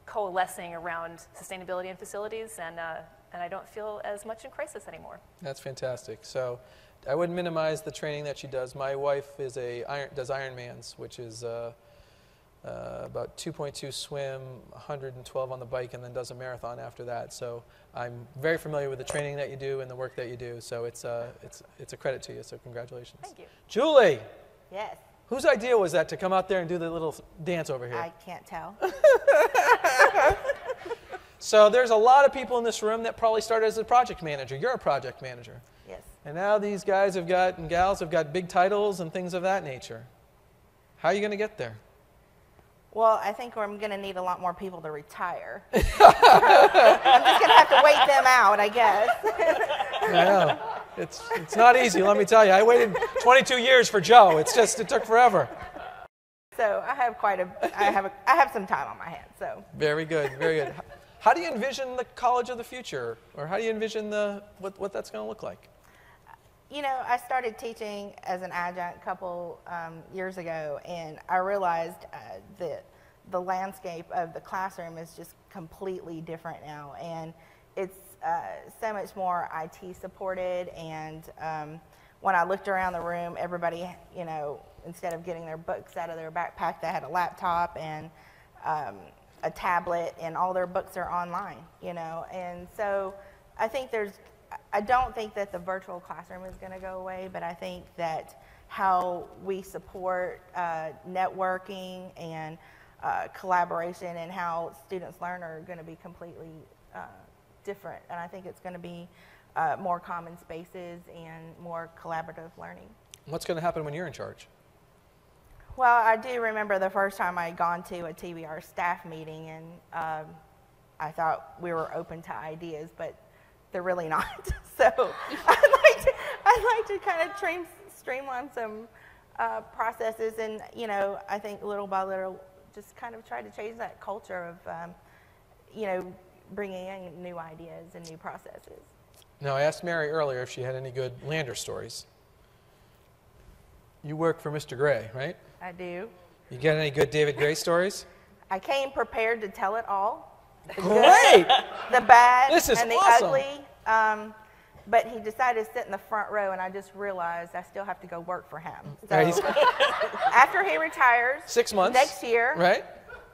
coalescing around sustainability and facilities, and I don't feel as much in crisis anymore. That's fantastic. So I wouldn't minimize the training that she does. My wife does Ironmans, which is about 2.2 swim, 112 on the bike, and then does a marathon after that. So I'm very familiar with the training that you do and the work that you do. So it's a credit to you. So congratulations. Thank you. Julie. Yes. Whose idea was that to come out there and do the little dance over here? I can't tell. So there's a lot of people in this room that probably started as a project manager. You're a project manager. Yes. And now these guys and gals have got big titles and things of that nature. How are you going to get there? Well, I think I'm going to need a lot more people to retire. I'm just going to have to wait them out, I guess. Yeah, it's not easy, let me tell you. I waited 22 years for Joe. It took forever. So I have some time on my hands. So very good, very good. How do you envision the college of the future, or how do you envision what that's going to look like? You know, I started teaching as an adjunct a couple years ago, and I realized that the landscape of the classroom is just completely different now, and it's so much more IT supported. And when I looked around the room, everybody, you know, instead of getting their books out of their backpack, they had a laptop and a tablet, and all their books are online, you know. And so I don't think that the virtual classroom is going to go away, but I think that how we support networking and collaboration and how students learn are going to be completely different. And I think it's going to be more common spaces and more collaborative learning. What's going to happen when you're in charge? Well, I do remember the first time I had gone to a TBR staff meeting, and I thought we were open to ideas, but they're really not. So I'd like to kind of streamline some processes, and you know, I think little by little, just kind of try to change that culture of you know, bringing in new ideas and new processes. Now, I asked Mary earlier if she had any good Lander stories. You work for Mr. Gray, right? I do. You got any good David Gray stories? I came prepared to tell it all. The Great! Good, the bad, and the awesome. ugly. But he decided to sit in the front row, and I just realized I still have to go work for him. So after he retires, 6 months next year, right?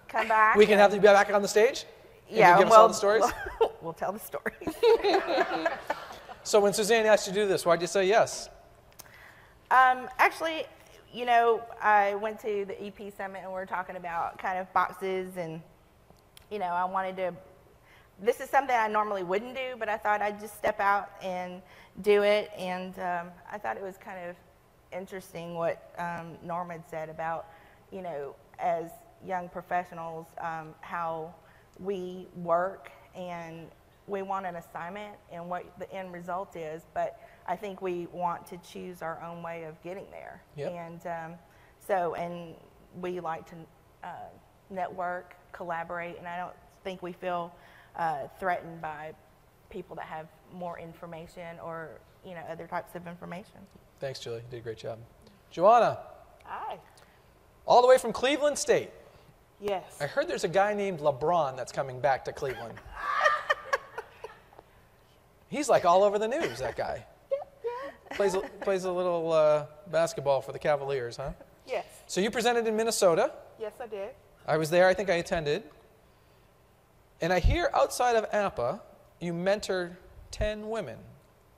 Come back. We can have you back on the stage. Yeah, give us all the stories. We'll tell the stories. So when Suzanne asked you to do this, why'd you say yes? Actually, you know, I went to the EP Summit, and we were talking about kind of boxes, and you know, I wanted to. This is something I normally wouldn't do, but I thought I'd just step out and do it. And I thought it was kind of interesting what Norm had said about, you know, as young professionals, how we work and we want an assignment and what the end result is, but I think we want to choose our own way of getting there. Yep. And and we like to network, collaborate, and I don't think we feel threatened by people that have more information or other types of information. Thanks, Julie. You did a great job. Joanna. Hi. All the way from Cleveland State. Yes. I heard there's a guy named LeBron that's coming back to Cleveland. He's like all over the news, that guy. Plays a little basketball for the Cavaliers, huh? Yes. So you presented in Minnesota. Yes, I did. I was there. I think I attended. And I hear outside of APPA, you mentor 10 women.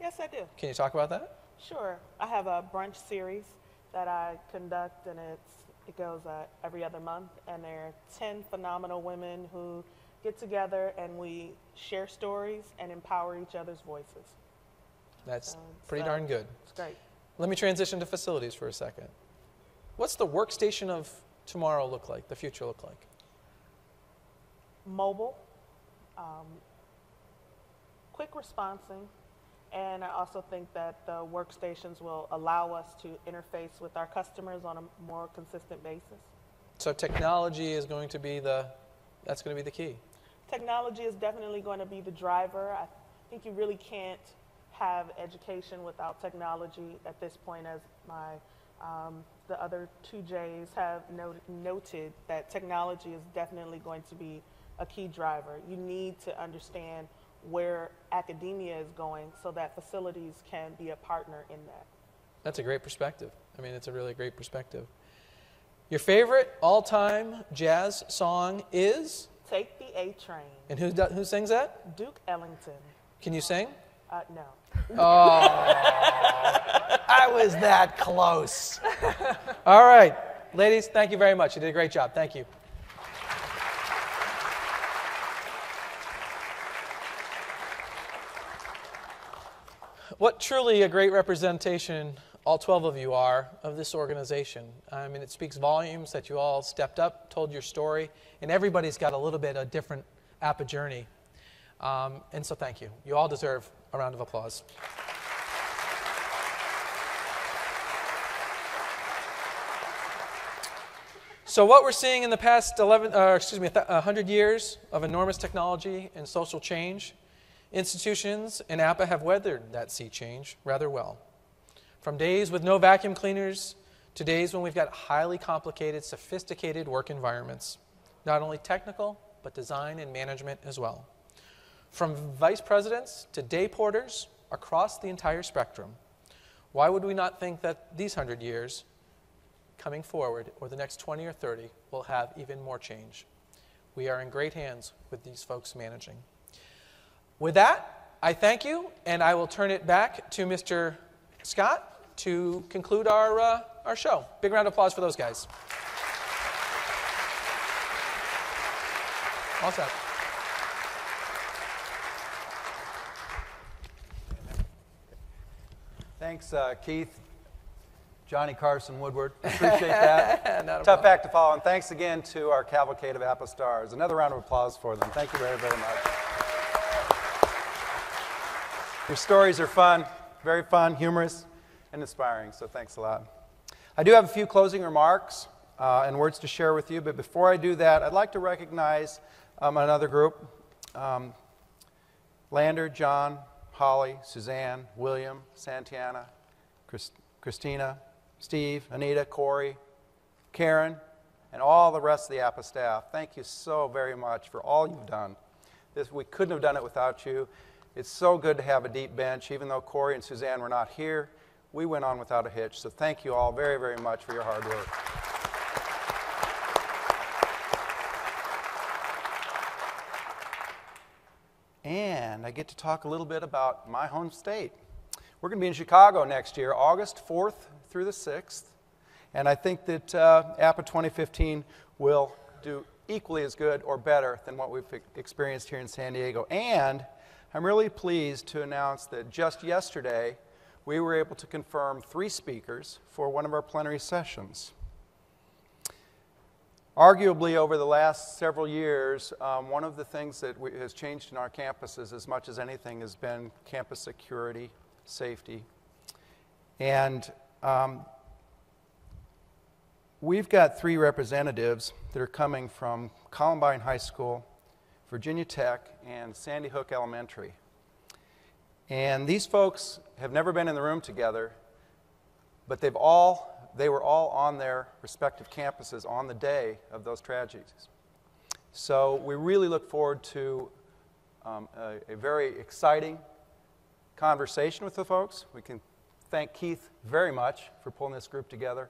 Yes, I do. Can you talk about that? Sure. I have a brunch series that I conduct, and it goes every other month. And there are 10 phenomenal women who get together, and we share stories and empower each other's voices. That's pretty darn good. It's great. Let me transition to facilities for a second. What's the workstation of tomorrow look like, the future look like? Mobile, quick responsing, and I also think that the workstations will allow us to interface with our customers on a more consistent basis. So technology is going to be that's going to be the key. Technology is definitely going to be the driver. I think you really can't have education without technology at this point, as the other two J's have noted that technology is definitely going to be a key driver. You need to understand where academia is going so that facilities can be a partner in that. That's a great perspective. I mean, it's a really great perspective. Your favorite all-time jazz song is? Take the A Train. And who sings that? Duke Ellington. Can you sing? No. Oh, I was that close. All right, ladies, thank you very much. You did a great job. Thank you. What truly a great representation all 12 of you are of this organization. I mean, it speaks volumes that you all stepped up, told your story, and everybody's got a little bit of different APPA journey. And so thank you. You all deserve a round of applause. So what we're seeing in the past 100 years of enormous technology and social change, institutions and APPA have weathered that sea change rather well. From days with no vacuum cleaners to days when we've got highly complicated, sophisticated work environments, not only technical, but design and management as well. From vice presidents to day porters across the entire spectrum. Why would we not think that these 100 years coming forward, or the next 20 or 30, will have even more change? We are in great hands with these folks managing. With that, I thank you, and I will turn it back to Mr. Scott to conclude our show. Big round of applause for those guys. All set. Thanks, Keith, Johnny Carson Woodward. Appreciate that. Tough act to follow. And thanks again to our cavalcade of APPA stars. Another round of applause for them. Thank you very, very much. Your stories are fun, very fun, humorous, and inspiring, so thanks a lot. I do have a few closing remarks and words to share with you, but before I do that, I'd like to recognize another group. Lander, John, Holly, Suzanne, William, Santiana, Christina, Steve, Anita, Corey, Karen, and all the rest of the APPA staff. Thank you so very much for all you've done. We couldn't have done it without you. It's so good to have a deep bench. Even though Corey and Suzanne were not here, we went on without a hitch. So thank you all very, very much for your hard work. And I get to talk a little bit about my home state. We're going to be in Chicago next year, August 4th through the 6th. And I think that APPA 2015 will do equally as good or better than what we've experienced here in San Diego. And I'm really pleased to announce that just yesterday, we were able to confirm 3 speakers for one of our plenary sessions. Arguably, over the last several years, one of the things that has changed in our campuses as much as anything has been campus security, safety. And we've got 3 representatives that are coming from Columbine High School, Virginia Tech, and Sandy Hook Elementary. And these folks have never been in the room together, but they were all on their respective campuses on the day of those tragedies. So we really look forward to a very exciting conversation with the folks. We can thank Keith very much for pulling this group together.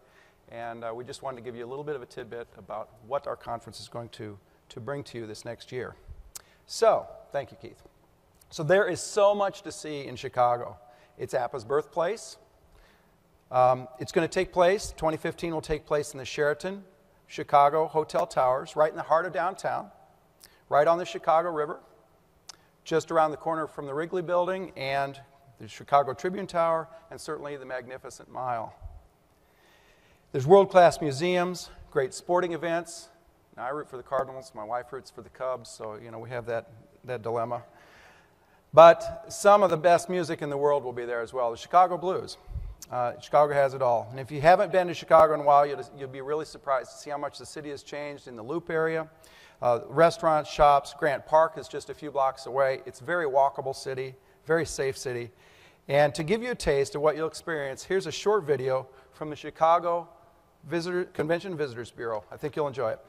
And we just wanted to give you a little bit of a tidbit about what our conference is going to bring to you this next year. So, thank you, Keith. So there is so much to see in Chicago. It's APPA's birthplace. It's going to take place, 2015 will take place in the Sheraton Chicago Hotel Towers, right in the heart of downtown, right on the Chicago River, just around the corner from the Wrigley Building and the Chicago Tribune Tower, and certainly the Magnificent Mile. There's world-class museums, great sporting events. Now, I root for the Cardinals, my wife roots for the Cubs, so we have that dilemma. But some of the best music in the world will be there as well. The Chicago Blues. Chicago has it all. And if you haven't been to Chicago in a while, you'll be really surprised to see how much the city has changed in the Loop area. Restaurants, shops, Grant Park is just a few blocks away. It's a very walkable city, very safe city. And to give you a taste of what you'll experience, here's a short video from the Chicago Convention Visitors Bureau. I think you'll enjoy it.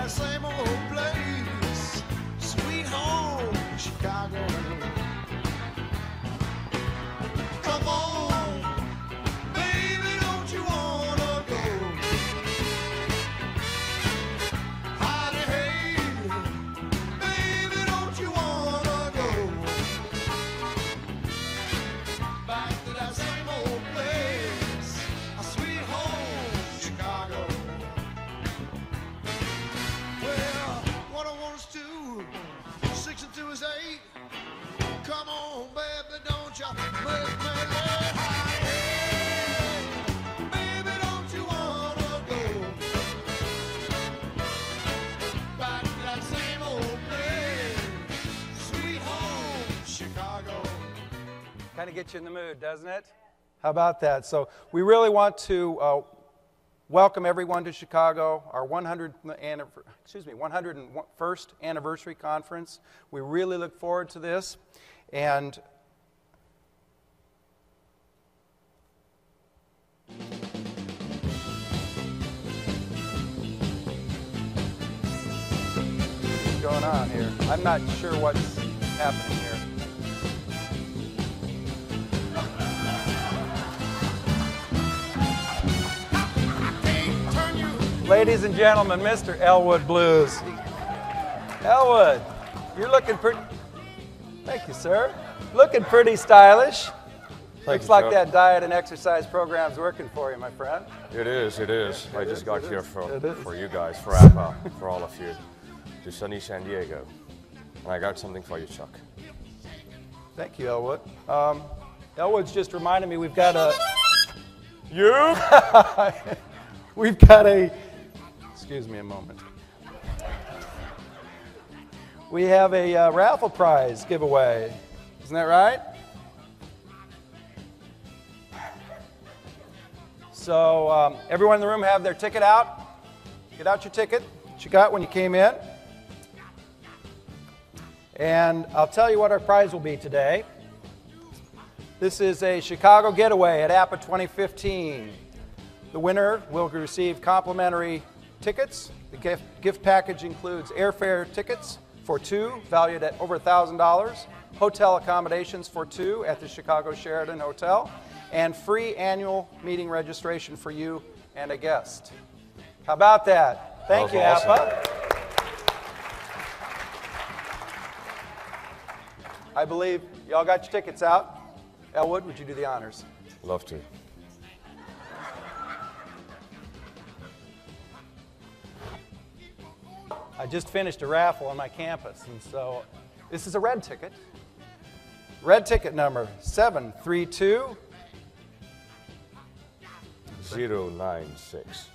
Same old place, sweet home, Chicago. Come on, baby, don't you wanna go? Howdy, hey, baby, don't you wanna go? Back to that same old place, a sweet home, Chicago. Well, what I want us to, 6 and 2 is 8. Come on, baby, don't you make me let high. Baby, don't you wanna go back to that same old place, sweet home, Chicago. Kind of gets you in the mood, doesn't it? How about that? So we really want to welcome everyone to Chicago, our 101st anniversary conference. We really look forward to this. And what's going on here? I'm not sure what's happening here. Ladies and gentlemen, Mr. Elwood Blues. Elwood, you're looking pretty... Thank you, sir. Looking pretty stylish. Looks like that diet and exercise program's working for you, my friend. It is, it is. I just got here for you guys, for APPA, for all of you, to sunny San Diego. And I got something for you, Chuck. Thank you, Elwood. Elwood's just reminded me we've got a... We've got a... Excuse me a moment. We have a raffle prize giveaway. Isn't that right? So everyone in the room have their ticket out. Get out your ticket that you got when you came in. And I'll tell you what our prize will be today. This is a Chicago getaway at APPA 2015. The winner will receive complimentary tickets. The gift package includes airfare tickets for 2, valued at over $1,000, hotel accommodations for 2 at the Chicago Sheraton Hotel, and free annual meeting registration for you and a guest. How about that? Thank you, awesome. APPA. I believe y'all got your tickets out. Elwood, would you do the honors? Love to. I just finished a raffle on my campus, and so this is a red ticket. Red ticket number 732 096.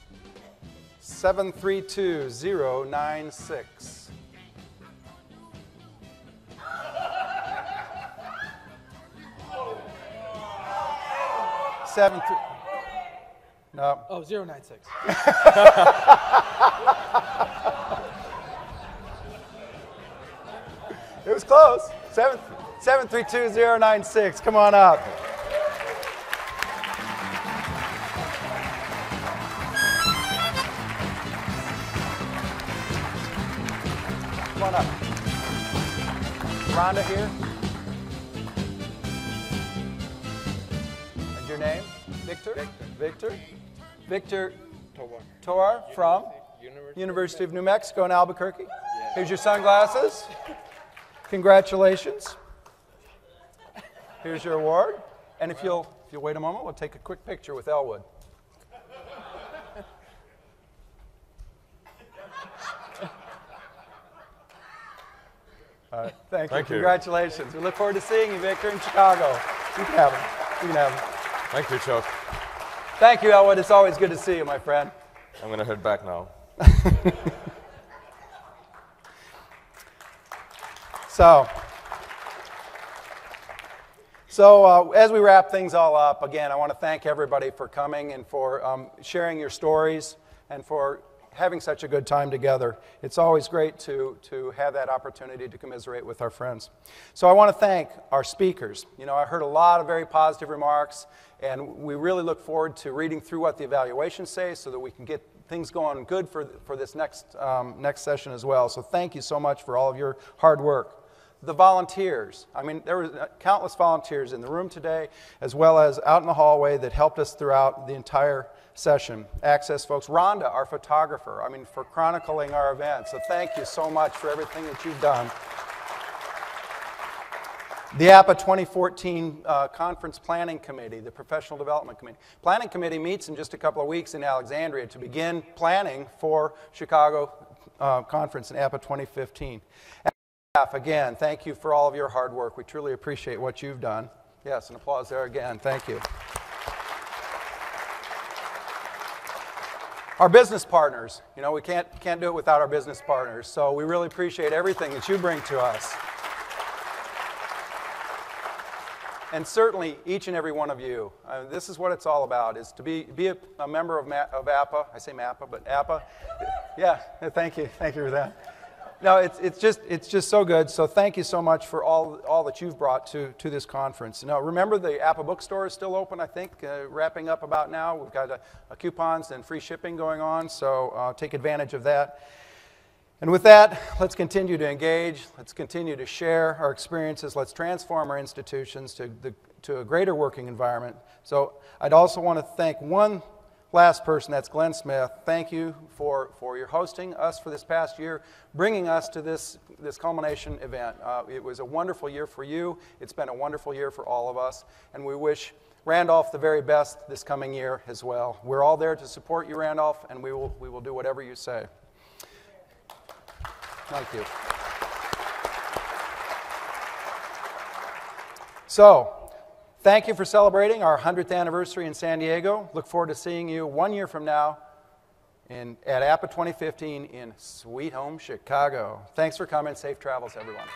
732096. No. Oh, 096. It was close. 732096. Come on up. Come on up. Rhonda here. And your name? Victor? Victor? Victor Tovar from University of New Mexico in Albuquerque. Here's your sunglasses. Congratulations. Here's your award. And if you'll wait a moment, we'll take a quick picture with Elwood. All right, thank you. Congratulations. We look forward to seeing you, Victor, in Chicago. You can have him. You can have him. Thank you, Chuck. Thank you, Elwood. It's always good to see you, my friend. I'm going to head back now. So as we wrap things all up, again, I want to thank everybody for coming and for sharing your stories and for having such a good time together. It's always great to have that opportunity to commiserate with our friends. So I want to thank our speakers. You know, I heard a lot of very positive remarks, and we really look forward to reading through what the evaluations say so that we can get things going good for this next session as well. So thank you so much for all of your hard work. The volunteers. I mean, there were countless volunteers in the room today, as well as out in the hallway that helped us throughout the entire session. Access folks. Rhonda, our photographer, I mean, for chronicling our event. So thank you so much for everything that you've done. The APPA 2014 Conference Planning Committee, the Professional Development Committee. Planning Committee meets in just a couple of weeks in Alexandria to begin planning for Chicago Conference in APPA 2015. Again, thank you for all of your hard work. We truly appreciate what you've done. Yes, an applause there again. Thank you. Our business partners. You know, we can't do it without our business partners. So we really appreciate everything that you bring to us. And certainly, each and every one of you. This is what it's all about, is to be a member of APPA. I say MAPPA, but APPA. Yeah, thank you. Thank you for that. No, it's just so good. So thank you so much for all that you've brought to this conference. Now, remember the APPA bookstore is still open, I think, wrapping up about now. We've got coupons and free shipping going on, so take advantage of that. And with that, let's continue to engage. Let's continue to share our experiences. Let's transform our institutions to a greater working environment. So I'd also want to thank one last person, that's Glenn Smith. Thank you for your hosting us for this past year, bringing us to this culmination event. It was a wonderful year for you. It's been a wonderful year for all of us, and we wish Randolph the very best this coming year as well. We're all there to support you, Randolph, and we will do whatever you say. Thank you. So, thank you for celebrating our 100th anniversary in San Diego. Look forward to seeing you 1 year from now at APPA 2015 in Sweet Home, Chicago. Thanks for coming. Safe travels, everyone.